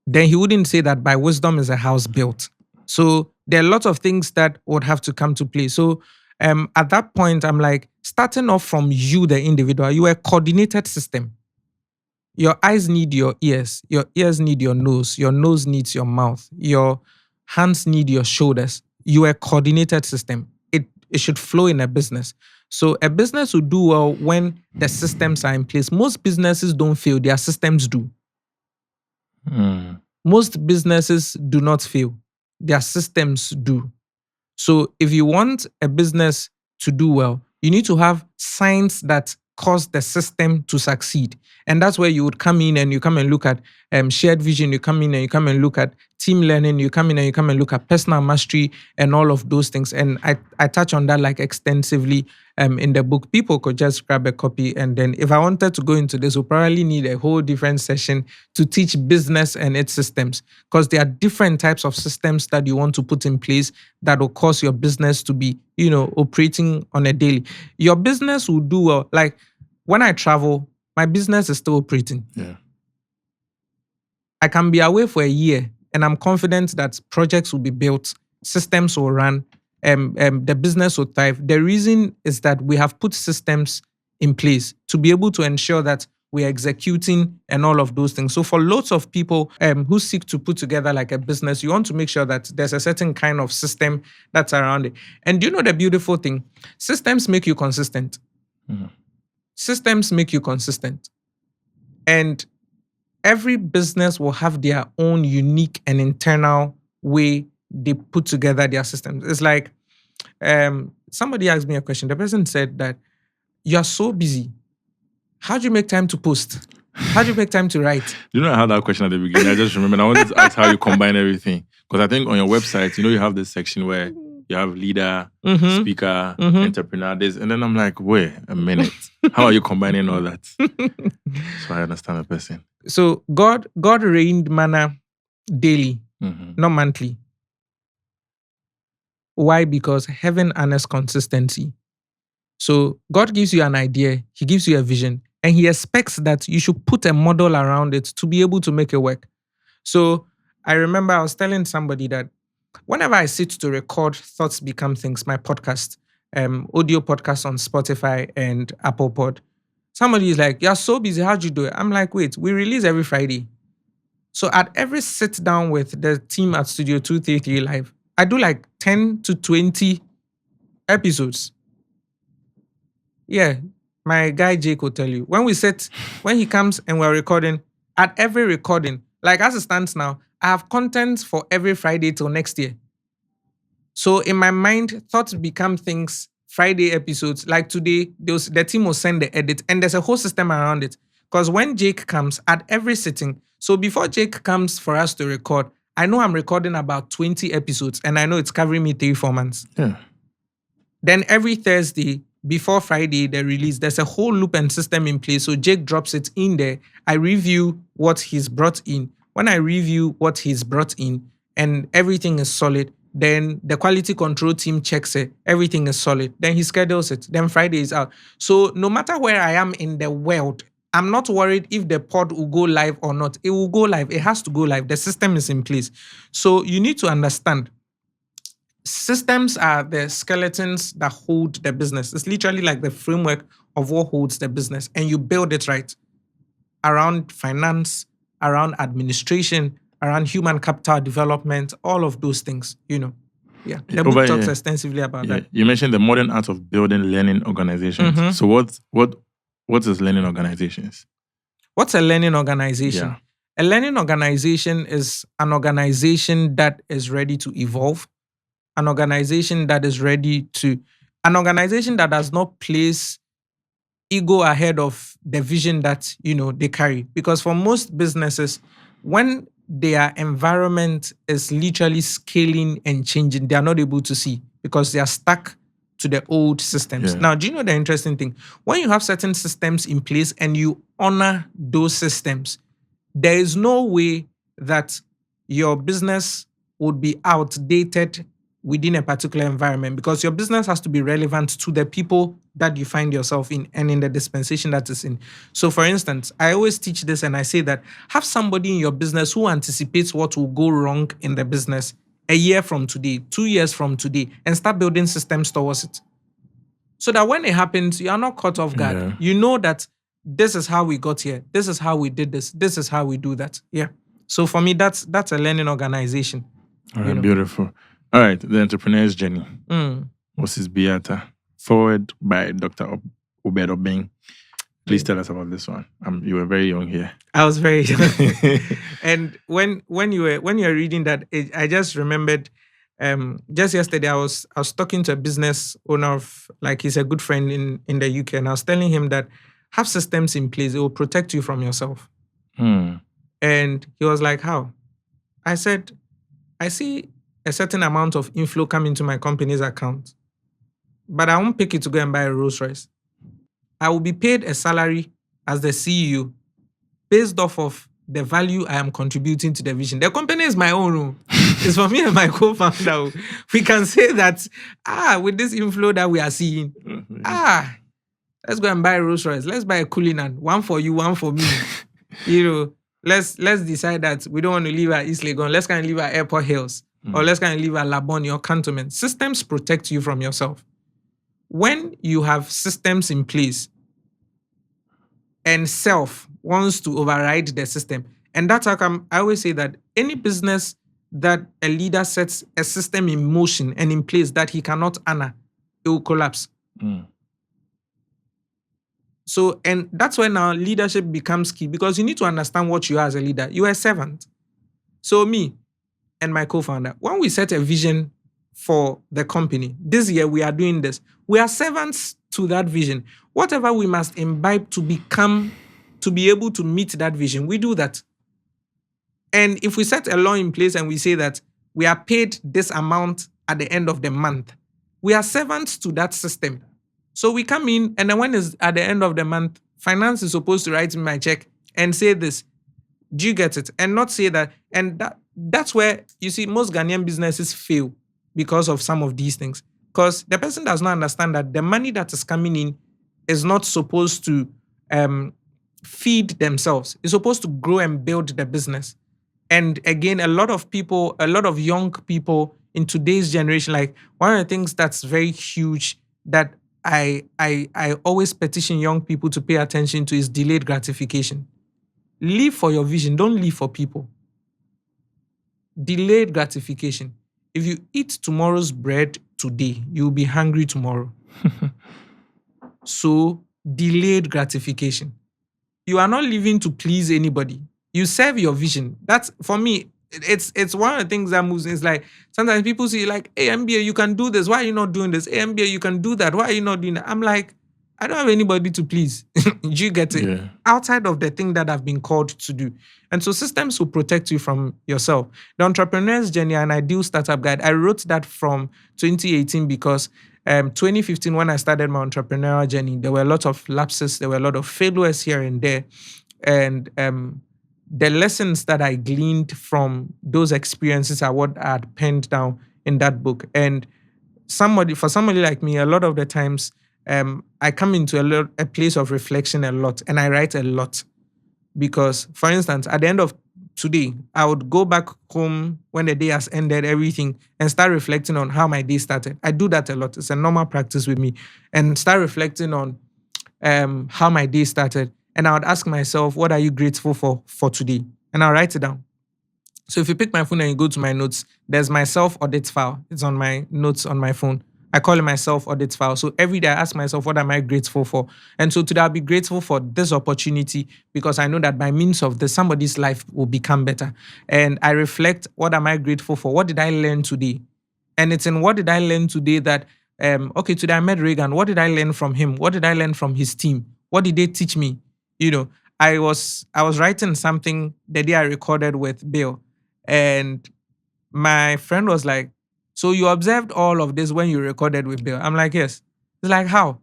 Then he wouldn't say that by wisdom is a house built. So there are lots of things that would have to come to play. So at that point, I'm like, starting off from you, the individual, you are a coordinated system. Your eyes need your ears need your nose needs your mouth, your hands need your shoulders. You are a coordinated system. It should flow in a business. So a business will do well when the systems are in place. Most businesses don't fail, their systems do. Most businesses do not fail, their systems do. So if you want a business to do well, you need to have signs that cause the system to succeed. And that's where you would come in and you come and look at shared vision, you come in and you come and look at team learning, you come in and you come and look at personal mastery and all of those things. And I touch on that like extensively in the book. People could just grab a copy. And then if I wanted to go into this, we'll probably need a whole different session to teach business and its systems, because there are different types of systems that you want to put in place that will cause your business to be, operating on a daily. Your business will do well. Like when I travel, my business is still operating. Yeah. I can be away for a year and I'm confident that projects will be built, systems will run, the business will thrive. The reason is that we have put systems in place to be able to ensure that we're executing and all of those things. So for lots of people who seek to put together like a business, you want to make sure that there's a certain kind of system that's around it. And do you know the beautiful thing? Systems make you consistent. Systems make you consistent. And every business will have their own unique and internal way they put together their systems. It's like somebody asked me a question. The person said that you're so busy. How do you make time to post? How do you make time to write? You know, I had that question at the beginning. I just remember. I wanted to ask how you combine everything. Because I think on your website, you have this section where you have leader, speaker, entrepreneur, this. And then I'm like, wait a minute. How are you combining all that? So I understand the person. So God rained manna daily, not monthly. Why? Because heaven honors consistency. So God gives you an idea, he gives you a vision, and he expects that you should put a model around it to be able to make it work. So I remember I was telling somebody that whenever I sit to record Thoughts Become Things, my podcast, audio podcast on Spotify and Apple Pod, somebody is like, you're so busy, how'd you do it? I'm like, wait, we release every Friday. So at every sit down with the team at Studio 233 Live, I do like 10 to 20 episodes. Yeah, my guy Jake will tell you. When he comes and we're recording, at every recording, like as it stands now, I have content for every Friday till next year. So in my mind, Thoughts Become Things, Friday episodes, like today, the team will send the edit and there's a whole system around it. Because when Jake comes at every sitting, so before Jake comes for us to record, I know I'm recording about 20 episodes and I know it's covering me 3-4 months. Yeah. Then every Thursday, before Friday, the release, there's a whole loop and system in place. So Jake drops it in there. I review what he's brought in. When I review what he's brought in and everything is solid, then the quality control team checks it. Everything is solid. Then he schedules it. Then Friday is out. So no matter where I am in the world, I'm not worried if the pod will go live or not. It will go live. It has to go live. The system is in place. So you need to understand, systems are the skeletons that hold the business. It's literally like the framework of what holds the business. And you build it right around finance, around administration, around human capital development, all of those things, Yeah. The book talks extensively about that. You mentioned the modern art of building learning organizations. So what is learning organizations? What's a learning organization? Yeah. A learning organization is an organization that is ready to evolve, an organization that is ready to, an organization that does not place ego ahead of the vision that they carry. Because for most businesses, when their environment is literally scaling and changing, they are not able to see because they are stuck to the old systems. Yeah. Now, do you know the interesting thing? When you have certain systems in place and you honor those systems, there is no way that your business would be outdated within a particular environment, because your business has to be relevant to the people that you find yourself in and in the dispensation that is in. So, for instance, I always teach this and I say that have somebody in your business who anticipates what will go wrong in the business a year from today, 2 years from today, and start building systems towards it. So that when it happens, you are not caught off guard. Yeah. You know that this is how we got here. This is how we did this. This is how we do that. Yeah. So for me, that's a learning organization. All right, beautiful. All right, the entrepreneur's journey. What's his Beata? Forward by Dr. Obed Obeng. Please tell us about this one. You were very young here. I was very young. And when you were reading that, I just remembered. Just yesterday, I was talking to a business owner of, like, he's a good friend in the UK, and I was telling him that have systems in place, it will protect you from yourself. And he was like, how? I said, I see a certain amount of inflow come into my company's account, but I won't pick it to go and buy a Rolls Royce. I will be paid a salary as the CEO based off of the value I am contributing to the vision. The company is my own. It's for me and my co-founder. We can say that, with this inflow that we are seeing, let's go and buy a Rolls Royce. Let's buy a Cullinan. One for you, one for me. Let's decide that we don't want to live at East Legon. Let's kind of live at Airport Hills. Or let's kind of live at Labone or Cantonment. Systems protect you from yourself. When you have systems in place and self wants to override the system, and that's how come I always say that any business that a leader sets a system in motion and in place that he cannot honor, it will collapse. So, and that's when our leadership becomes key, because you need to understand what you are as a leader. You are a servant. So me and my co-founder, when we set a vision for the company, this year we are doing this, we are servants to that vision. Whatever we must imbibe to be able to meet that vision, we do that. And if we set a law in place and we say that we are paid this amount at the end of the month, we are servants to that system. So we come in, and then when it's at the end of the month, finance is supposed to write me my check and say this. Do you get it? And not say that. And that's where, you see, most Ghanaian businesses fail because of some of these things. Because the person does not understand that the money that is coming in is not supposed to feed themselves. It's supposed to grow and build the business. And again, a lot of young people in today's generation, like, one of the things that's very huge that I always petition young people to pay attention to is delayed gratification. Live for your vision. Don't live for people. Delayed gratification. If you eat tomorrow's bread today, you'll be hungry tomorrow. So, delayed gratification. You are not living to please anybody. You serve your vision. That's, for me, it's one of the things that moves. It's like, sometimes people say, like, hey, MBA, you can do this. Why are you not doing this? Hey, MBA, you can do that. Why are you not doing that? I'm like, I don't have anybody to please. Do you get it? Yeah. Outside of the thing that I've been called to do. And so systems will protect you from yourself. The Entrepreneur's Journey, an Ideal Startup Guide, I wrote that from 2018 because 2015, when I started my entrepreneurial journey, there were a lot of lapses. There were a lot of failures here and there. And the lessons that I gleaned from those experiences are what I had penned down in that book. And for somebody like me, a lot of the times, I come into a place of reflection a lot, and I write a lot. Because, for instance, at the end of today, I would go back home when the day has ended, everything, and start reflecting on how my day started. I do that a lot. It's a normal practice with me. And start reflecting on how my day started. And I would ask myself, what are you grateful for today? And I'll write it down. So if you pick my phone and you go to my notes, there's my self-audit file. It's on my notes on my phone. I call it myself audit file. So every day I ask myself, what am I grateful for? And so today I'll be grateful for this opportunity because I know that by means of this, somebody's life will become better. And I reflect, what am I grateful for? What did I learn today? And it's in what did I learn today that, okay, today I met Reagan. What did I learn from him? What did I learn from his team? What did they teach me? I was writing something the day I recorded with Bill, and my friend was like, so you observed all of this when you recorded with Bill? I'm like, yes. It's like, how?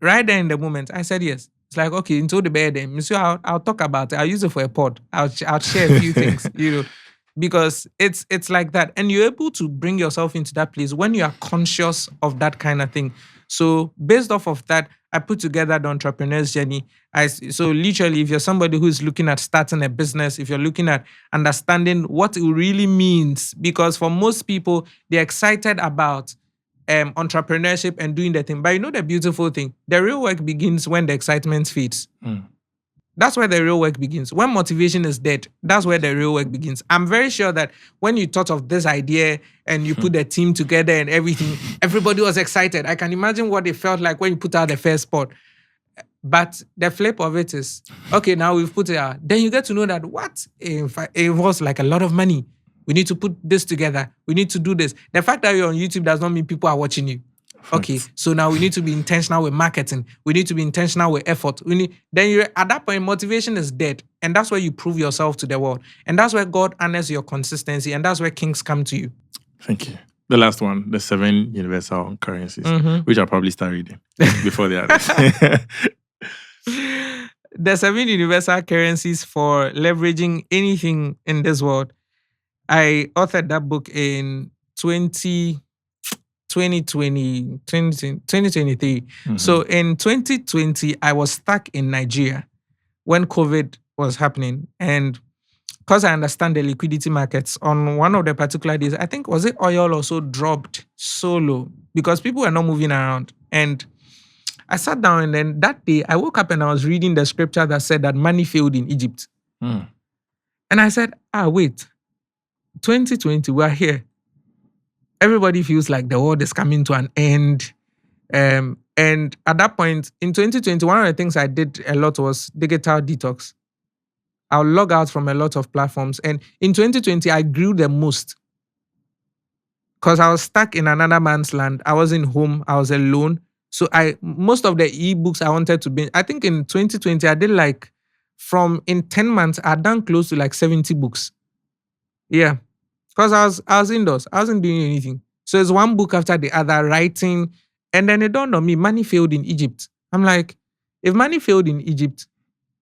Right there in the moment, I said yes. It's like, okay, into the bed then. So I'll talk about it. I'll use it for a pod. I'll share a few things, because it's like that. And you're able to bring yourself into that place when you are conscious of that kind of thing. So based off of that, I put together the entrepreneur's journey. So literally, if you're somebody who is looking at starting a business, if you're looking at understanding what it really means, because for most people, they're excited about entrepreneurship and doing the thing. But the beautiful thing, the real work begins when the excitement fades. That's where the real work begins. When motivation is dead, that's where the real work begins. I'm very sure that when you thought of this idea and you put the team together and everything, everybody was excited. I can imagine what it felt like when you put out the first spot. But the flip of it is, okay, now we've put it out. Then you get to know that in fact, it was like a lot of money. We need to put this together. We need to do this. The fact that you're on YouTube does not mean people are watching you. Okay, so now we need to be intentional with marketing. We need to be intentional with effort. At that point, motivation is dead. And that's where you prove yourself to the world. And that's where God honors your consistency. And that's where kings come to you. Thank you. The last one, the Seven Universal Currencies, which I'll probably start reading before the others. The Seven Universal Currencies for leveraging anything in this world. I authored that book in 2023. So in 2020, I was stuck in Nigeria when COVID was happening. And because I understand the liquidity markets, on one of the particular days, I think, was it oil also dropped so low because people were not moving around. And I sat down, and then that day I woke up and I was reading the scripture that said that money failed in Egypt. And I said, wait, 2020, we're here. Everybody feels like the world is coming to an end. And at that point, in 2020, one of the things I did a lot was digital detox. I'll log out from a lot of platforms. And in 2020, I grew the most because I was stuck in another man's land. I wasn't home. I was alone. So most of the ebooks I wanted to be, I think in 2020, I did in 10 months, I'd done close to 70 books. Yeah. Because I was indoors. I wasn't doing anything. So it's one book after the other, writing. And then it dawned on me, money failed in Egypt. I'm like, if money failed in Egypt,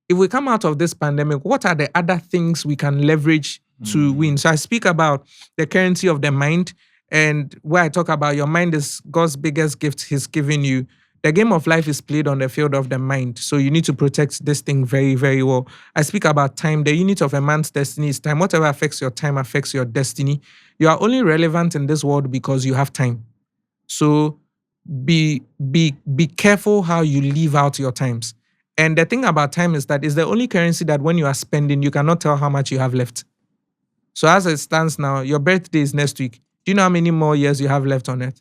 if we come out of this pandemic, what are the other things we can leverage to win? So I speak about the currency of the mind, and where I talk about your mind is God's biggest gift he's given you. The game of life is played on the field of the mind. So you need to protect this thing very, very well. I speak about time. The unit of a man's destiny is time. Whatever affects your time affects your destiny. You are only relevant in this world because you have time. So be careful how you live out your times. And the thing about time is that it's the only currency that when you are spending, you cannot tell how much you have left. So as it stands now, your birthday is next week. Do you know how many more years you have left on it?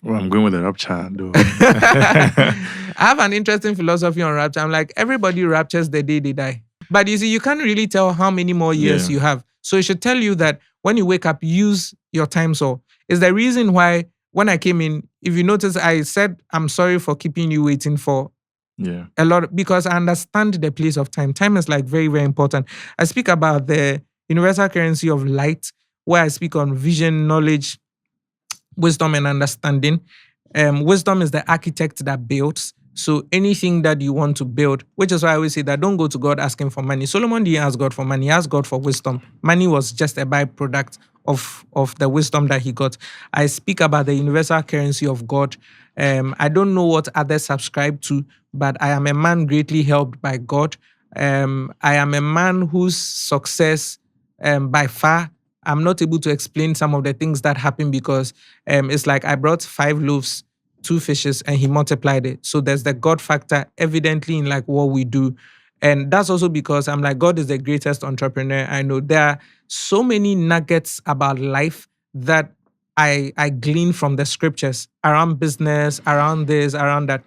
Well, I'm going with the rapture, though. I have an interesting philosophy on rapture. I'm like, everybody raptures the day they die. But you see, you can't really tell how many more years you have. So it should tell you that when you wake up, use your time. So it's the reason why when I came in, if you notice, I said, I'm sorry for keeping you waiting for a lot, because I understand the place of time. Time is very, very important. I speak about the universal currency of light, where I speak on vision, knowledge, wisdom, and understanding. Wisdom is the architect that builds. So anything that you want to build, which is why I always say that don't go to God asking for money. Solomon didn't ask God for money. He asked God for wisdom. Money was just a byproduct of the wisdom that he got. I speak about the universal currency of God. I don't know what others subscribe to, but I am a man greatly helped by God. I am a man whose success, by far, I'm not able to explain some of the things that happen because it's like I brought 5 loaves, 2 fishes, and he multiplied it. So there's the God factor evidently in what we do. And that's also because I'm like, God is the greatest entrepreneur I know. There are so many nuggets about life that I glean from the scriptures around business, around this, around that.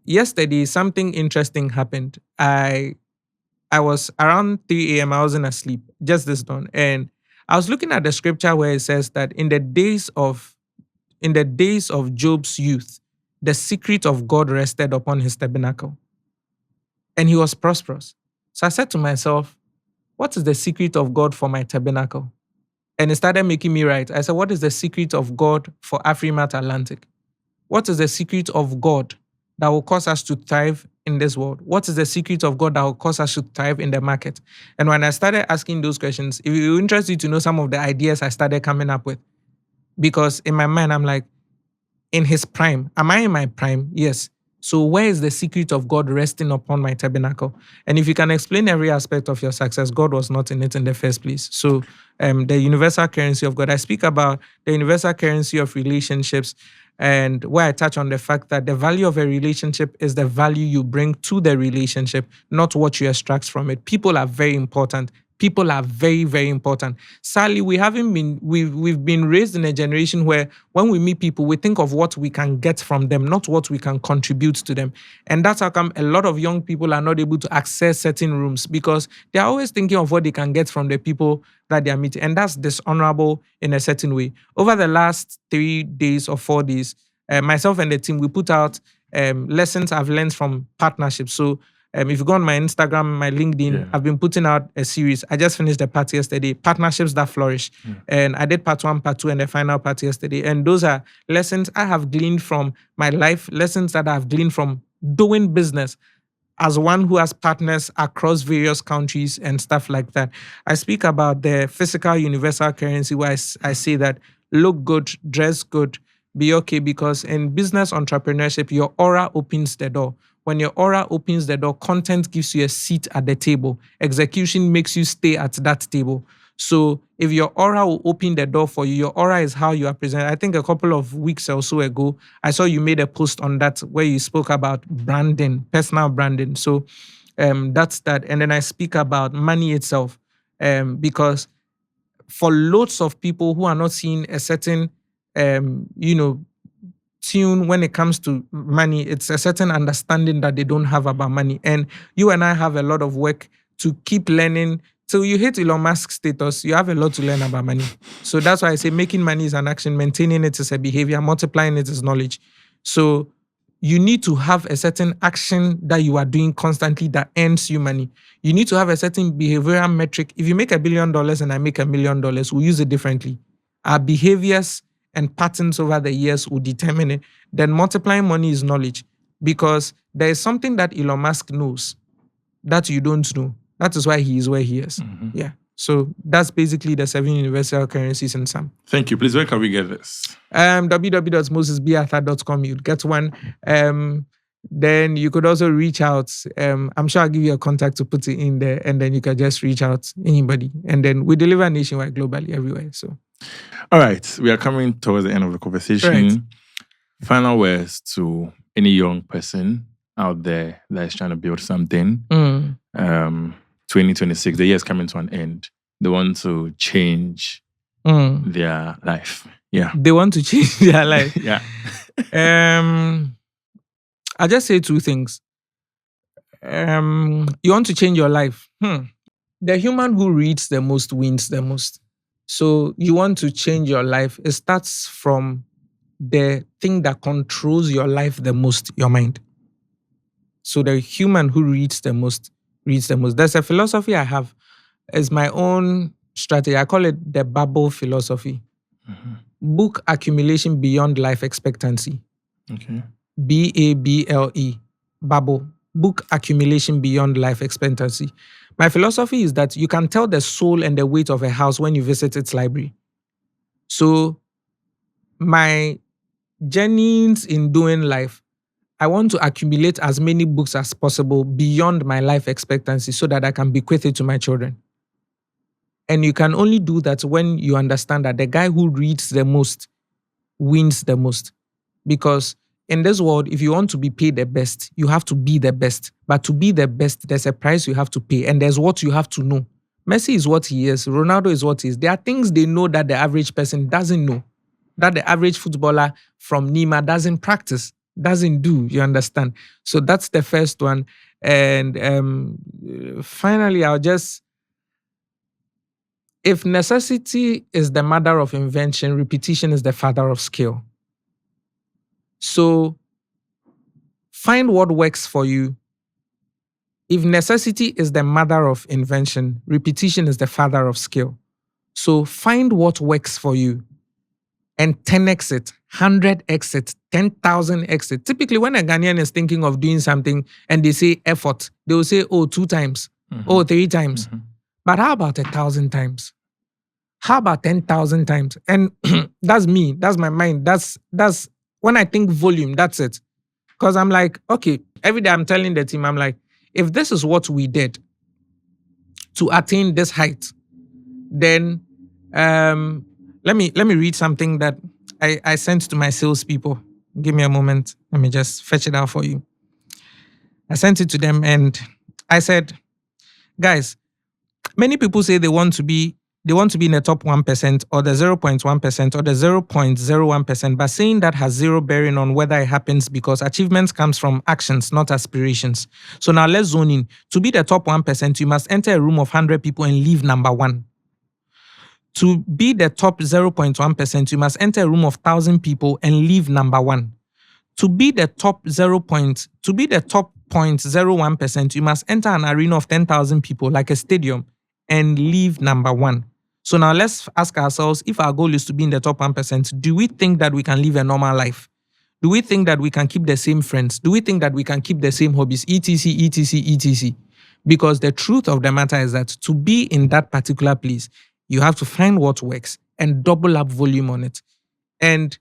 Yesterday, something interesting happened. I was around 3 a.m. I wasn't asleep, just this dawn. And I was looking at the scripture where it says that in the days of Job's youth, the secret of God rested upon his tabernacle, and he was prosperous. So I said to myself, what is the secret of God for my tabernacle? And it started making me write. I said, what is the secret of God for Afrimart Atlantic? What is the secret of God that will cause us to thrive in this world? What is the secret of God that will cause us to thrive in the market? And when I started asking those questions, it will interest you to know some of the ideas I started coming up with. Because in my mind, I'm like, in his prime. Am I in my prime? Yes. So where is the secret of God resting upon my tabernacle? And if you can explain every aspect of your success, God was not in it in the first place. So the universal currency of God, I speak about the universal currency of relationships, and where I touch on the fact that the value of a relationship is the value you bring to the relationship, not what you extract from it. People are very important. People are very, very important. Sadly, we've been raised in a generation where when we meet people, we think of what we can get from them, not what we can contribute to them. And that's how come a lot of young people are not able to access certain rooms, because they're always thinking of what they can get from the people that they are meeting. And that's dishonorable in a certain way. Over the last 3 days or 4 days, myself and the team, we put out lessons I've learned from partnerships. So if you go on my Instagram, my LinkedIn, I've been putting out a series. I just finished the part yesterday, Partnerships That Flourish. And I did part 1, part 2, and the final part yesterday. And those are lessons I have gleaned from my life, lessons that I've gleaned from doing business as one who has partners across various countries and stuff like that. I speak about the physical universal currency, where I say that look good, dress good, be okay, because in business entrepreneurship, your aura opens the door. When your aura opens the door, content gives you a seat at the table. Execution makes you stay at that table. So if your aura will open the door for you, your aura is how you are presented. I think a couple of weeks or so ago, I saw you made a post on that where you spoke about branding, personal branding. So that's that. And then I speak about money itself, because for loads of people who are not seeing a certain, tune when it comes to money, it's a certain understanding that they don't have about money. And you and I have a lot of work to keep learning. So you hit Elon Musk's status, you have a lot to learn about money. So that's why I say making money is an action, maintaining it is a behavior, multiplying it is knowledge. So you need to have a certain action that you are doing constantly that earns you money. You need to have a certain behavioral metric. If you make $1 billion and I make $1 million, we'll use it differently. Our behaviors and patterns over the years will determine it. Then multiplying money is knowledge, because there is something that Elon Musk knows that you don't know. That is why he is where he is. Mm-hmm. Yeah. So that's basically the 7 universal currencies in sum. Thank you. Please, where can we get this? www.mosesbearthur.com. You'll get one. Then you could also reach out. I'm sure I'll give you a contact to put it in there, and then you can just reach out anybody. And then we deliver nationwide, globally, everywhere. So. All right, we are coming towards the end of the conversation. Right. Final words to any young person out there that is trying to build something. 2026, the year is coming to an end. They want to change their life. Yeah. They want to change their life. Yeah. I'll just say 2 things. You want to change your life. The human who reads the most wins the most. So you want to change your life. It starts from the thing that controls your life the most, your mind. So the human who reads the most reads the most. There's a philosophy I have. It's my own strategy. I call it the bubble philosophy. Mm-hmm. Book accumulation beyond life expectancy. Okay. BABLE. Bubble. Book accumulation beyond life expectancy. My philosophy is that you can tell the soul and the weight of a house when you visit its library. So my journeys in doing life, I want to accumulate as many books as possible beyond my life expectancy so that I can bequeath it to my children. And you can only do that when you understand that the guy who reads the most wins the most. Because in this world, if you want to be paid the best, you have to be the best. But to be the best, there's a price you have to pay. And there's what you have to know. Messi is what he is. Ronaldo is what he is. There are things they know that the average person doesn't know. that the average footballer from Nima doesn't practice, doesn't do. You understand? So that's the first one. And finally, if necessity is the mother of invention, repetition is the father of skill. So find what works for you. If necessity is the mother of invention, repetition is the father of skill. So find what works for you and 10x it, 100x it, 10,000x it. Typically, when a Ghanaian is thinking of doing something and they say effort, they will say, 2 times, 3 times. But how about 1,000 times? How about 10,000 times? And that's me. That's my mind. That's when I think volume, that's it. Because I'm like, okay, every day I'm telling the team, I'm like, if this is what we did to attain this height, then let me read something that I sent to my salespeople. Give me a moment. Let me just fetch it out for you. I sent it to them and I said, guys, many people say they want to be in the top 1% or the 0.1% or the 0.01%, but saying that has zero bearing on whether it happens because achievements comes from actions, not aspirations. So now let's zone in. To be the top 1%, you must enter a room of 100 people and leave number 1. To be the top 0.1%, you must enter a room of 1,000 people and leave number 1. To be the top 0.01%, you must enter an arena of 10,000 people like a stadium and leave number 1. So now let's ask ourselves, if our goal is to be in the top 1%, do we think that we can live a normal life? Do we think that we can keep the same friends? Do we think that we can keep the same hobbies? etc, etc, etc. Because the truth of the matter is that to be in that particular place, you have to find what works and double up volume on it. And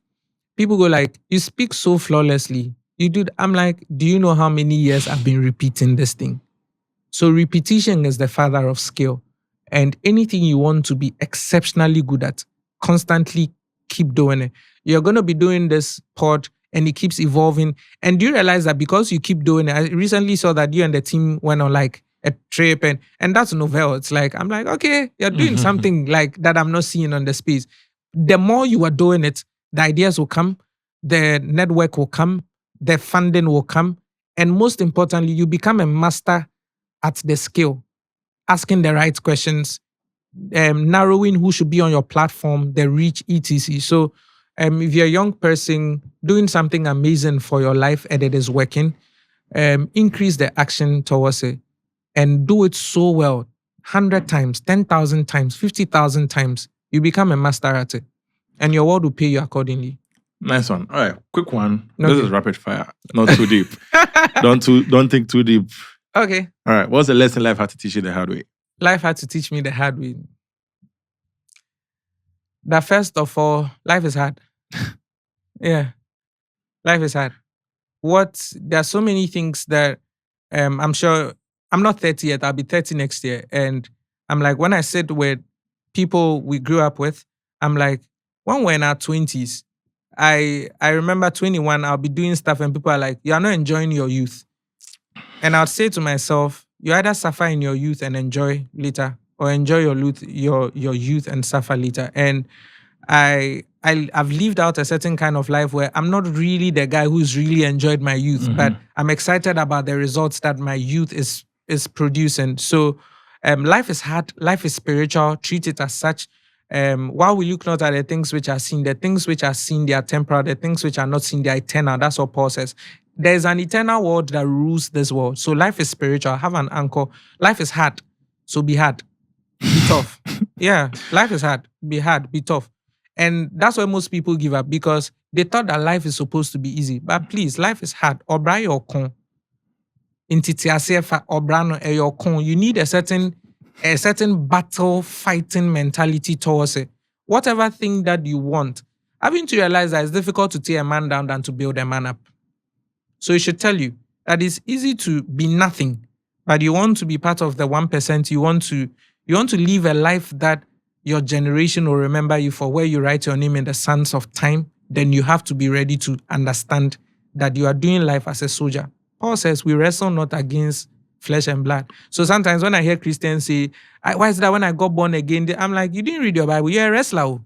people go like, you speak so flawlessly. You do. I'm like, do you know how many years I've been repeating this thing? So repetition is the father of skill. And anything you want to be exceptionally good at, constantly keep doing it. You're going to be doing this pod and it keeps evolving. And do you realize that because you keep doing it, I recently saw that you and the team went on like a trip and that's novel. It's like, I'm like, okay, you're doing something like that I'm not seeing on the space. The more you are doing it, the ideas will come, the network will come, the funding will come. And most importantly, you become a master at the skill. Asking the right questions, narrowing who should be on your platform, the reach, etc. So if you're a young person doing something amazing for your life and it is working, increase the action towards it and do it so well, 100 times, 10,000 times, 50,000 times, you become a master at it. And your world will pay you accordingly. Nice one. All right, quick one. Okay. This is rapid fire, not too deep. Don't think too deep. Okay. All right. What's the lesson life had to teach you the hard way? Life had to teach me the hard way. That first of all, life is hard. Yeah. Life is hard. There are so many things that I'm sure, I'm not 30 yet, I'll be 30 next year. And I'm like, when I sit with people we grew up with, I'm like, when we're in our 20s, I remember 21, I'll be doing stuff and people are like, you're not enjoying your youth. And I'd say to myself, you either suffer in your youth and enjoy later, or enjoy your youth and suffer later. And I've lived out a certain kind of life where I'm not really the guy who's really enjoyed my youth, but I'm excited about the results that my youth is producing. So life is hard, life is spiritual, treat it as such. While we look not at the things which are seen, the things which are seen, they are temporal, the things which are not seen, they are eternal. That's what Paul says. There's an eternal world that rules this world. So life is spiritual. Have an anchor. Life is hard. So be hard. Be tough. Yeah, life is hard. Be hard. Be tough. And that's why most people give up, because they thought that life is supposed to be easy. But please, life is hard. Obra your con. You need a certain battle fighting mentality towards it. Whatever thing that you want. Having to realize that it's difficult to tear a man down than to build a man up. So it should tell you that it's easy to be nothing, but you want to be part of the 1%. You want to live a life that your generation will remember you for, where you write your name in the sands of time. Then you have to be ready to understand that you are doing life as a soldier. Paul says we wrestle not against flesh and blood. So sometimes when I hear Christians say, why is that when I got born again? I'm like, you didn't read your Bible. You're a wrestler.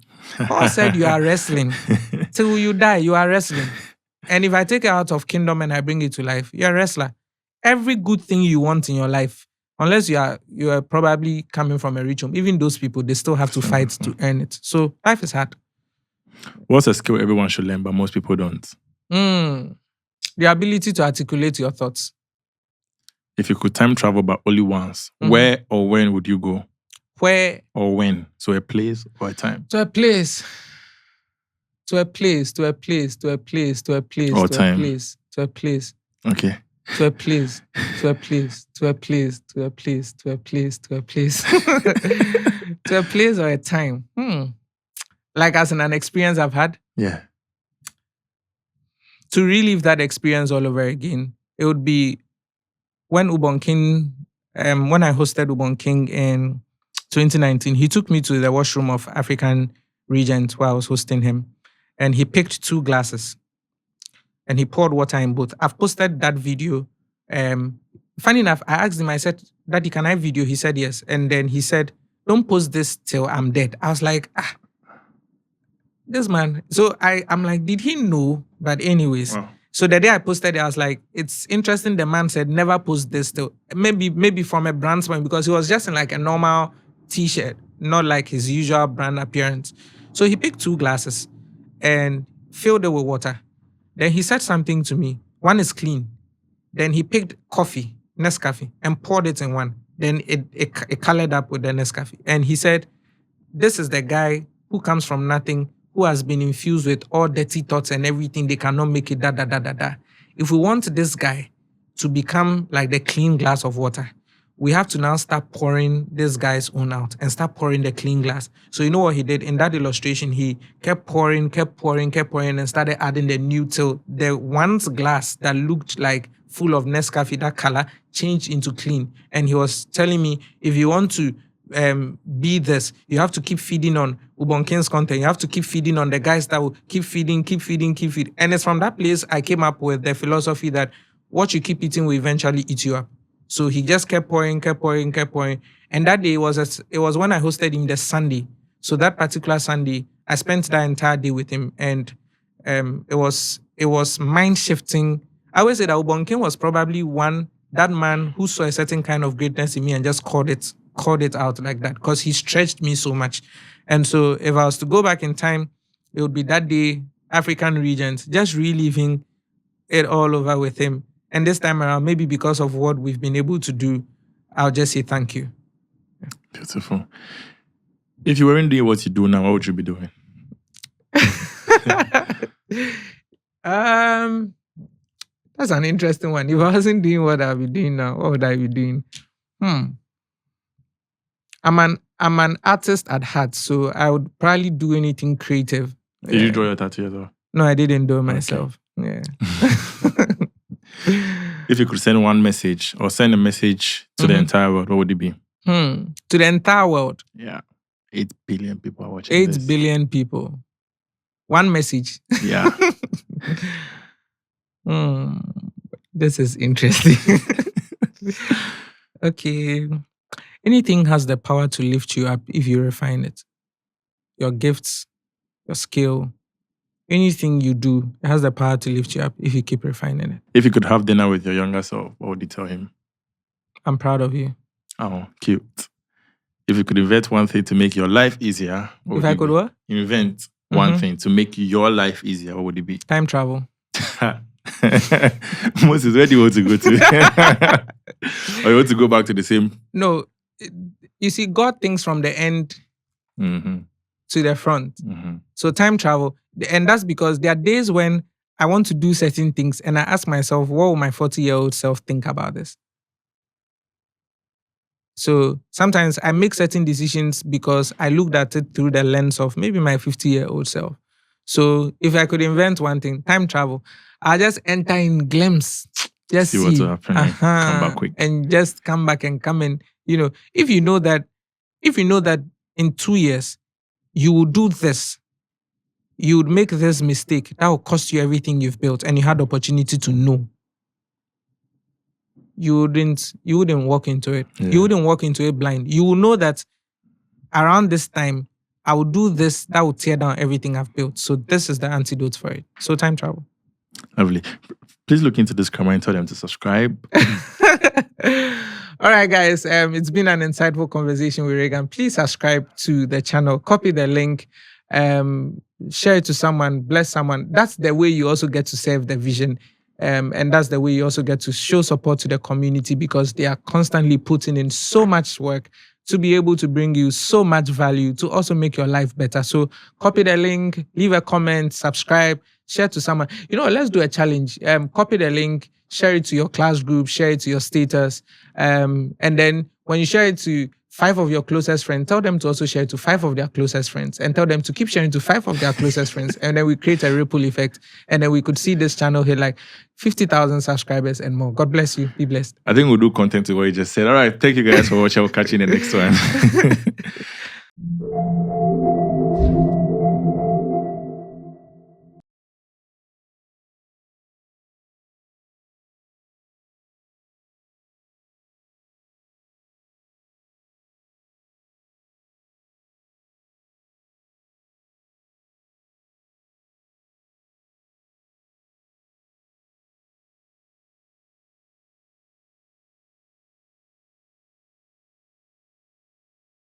Paul said you are wrestling. Till you die, you are wrestling. And if I take it out of kingdom and I bring it to life, you're a wrestler. Every good thing you want in your life, unless you are probably coming from a rich home, even those people, they still have to fight to earn it. So life is hard. What's a skill everyone should learn, but most people don't? The ability to articulate your thoughts. If you could time travel but only once, where or when would you go? Where or when? So a place or a time? To a place. To a place. To a place. To a place. To a place. Or to time. A place. To a place. Okay. To a place. To a place. To a place. To a place. To a place. To a place. To a place or a time. Like as in an experience I've had. Yeah. To relive that experience all over again, it would be when Ubon King, when I hosted Ubon King in 2019, he took me to the washroom of African Regent where I was hosting him. And he picked 2 glasses and he poured water in both. I've posted that video. Funny enough, I asked him, I said, Daddy, can I video? He said yes. And then he said, don't post this till I'm dead. I was like, this man. So I'm like, did he know? But anyways, wow. So the day I posted it, I was like, it's interesting. The man said, never post this till, maybe from a brand point, because he was just in like a normal t-shirt, not like his usual brand appearance. So he picked 2 glasses and filled it with water. Then he said something to me. One is clean. Then he picked coffee, Nescafe, and poured it in one. Then it colored up with the Nescafe. And he said, this is the guy who comes from nothing, who has been infused with all dirty thoughts and everything. They cannot make it, da. If we want this guy to become like the clean glass of water, we have to now start pouring this guy's own out and start pouring the clean glass. So you know what he did? In that illustration, he kept pouring, and started adding the new till the once glass that looked like full of Nescafe, that color, changed into clean. And he was telling me, if you want to be this, you have to keep feeding on Ubon King's content. You have to keep feeding on the guys that will keep feeding. And it's from that place I came up with the philosophy that what you keep eating will eventually eat you up. So he just kept pouring. And that day it was when I hosted him the Sunday. So that particular Sunday, I spent that entire day with him, and it was mind shifting. I always say that Ubon King was probably that man who saw a certain kind of greatness in me and just called it out like that, because he stretched me so much. And so if I was to go back in time, it would be that day, African Regent, just reliving it all over with him. And this time around, maybe because of what we've been able to do, I'll just say thank you. Beautiful. If you weren't doing what you do now, what would you be doing? That's an interesting one. If I wasn't doing what I'll be doing now, what would I be doing? I'm an artist at heart, so I would probably do anything creative. Did you draw your tattoo as well? No, I didn't do it myself. Okay. Yeah. If you could send one message or send a message to the entire world, what would it be? To the entire world? Yeah. 8 billion people are watching 8 billion people. One message. Yeah. This is interesting. Okay. Anything has the power to lift you up if you refine it. Your gifts, your skill, anything you do, it has the power to lift you up if you keep refining it. If you could have dinner with your younger self, what would you tell him? I'm proud of you. Oh, cute. If you could invent one thing to make your life easier, if I could what? Invent one thing to make your life easier, what would it be? Time travel. Moses, where do you want to go to? Or you want to go back to the same? No. You see, God thinks from the end to the front. So time travel. And that's because there are days when I want to do certain things and I ask myself, what will my 40-year-old self think about this? So sometimes I make certain decisions because I looked at it through the lens of maybe my 50-year-old self. So if I could invent one thing, time travel, I'll just enter in glimpse. Just see what's happening. Come back quick. And just come back and come in. You know, if you know that in 2 years, you will do this, you would make this mistake, that will cost you everything you've built, and you had the opportunity to know. You wouldn't walk into it. Yeah. You wouldn't walk into it blind. You will know that around this time, I will do this that will tear down everything I've built. So this is the antidote for it. So time travel. Lovely. Please look into this camera and tell them to subscribe. All right, guys. It's been an insightful conversation with Reagan. Please subscribe to the channel. Copy the link. Share it to someone. Bless someone. That's the way you also get to serve the vision. And that's the way you also get to show support to the community, because they are constantly putting in so much work to be able to bring you so much value to also make your life better. So copy the link, leave a comment, subscribe, share to someone. Let's do a challenge. Copy the link, share it to your class group, share it to your status. And then when you share it to 5 of your closest friends, tell them to also share it to 5 of their closest friends, and tell them to keep sharing to 5 of their closest friends. And then we create a ripple effect. And then we could see this channel hit like 50,000 subscribers and more. God bless you. Be blessed. I think we'll do content to what you just said. All right. Thank you guys for watching. I'll catch you in the next one.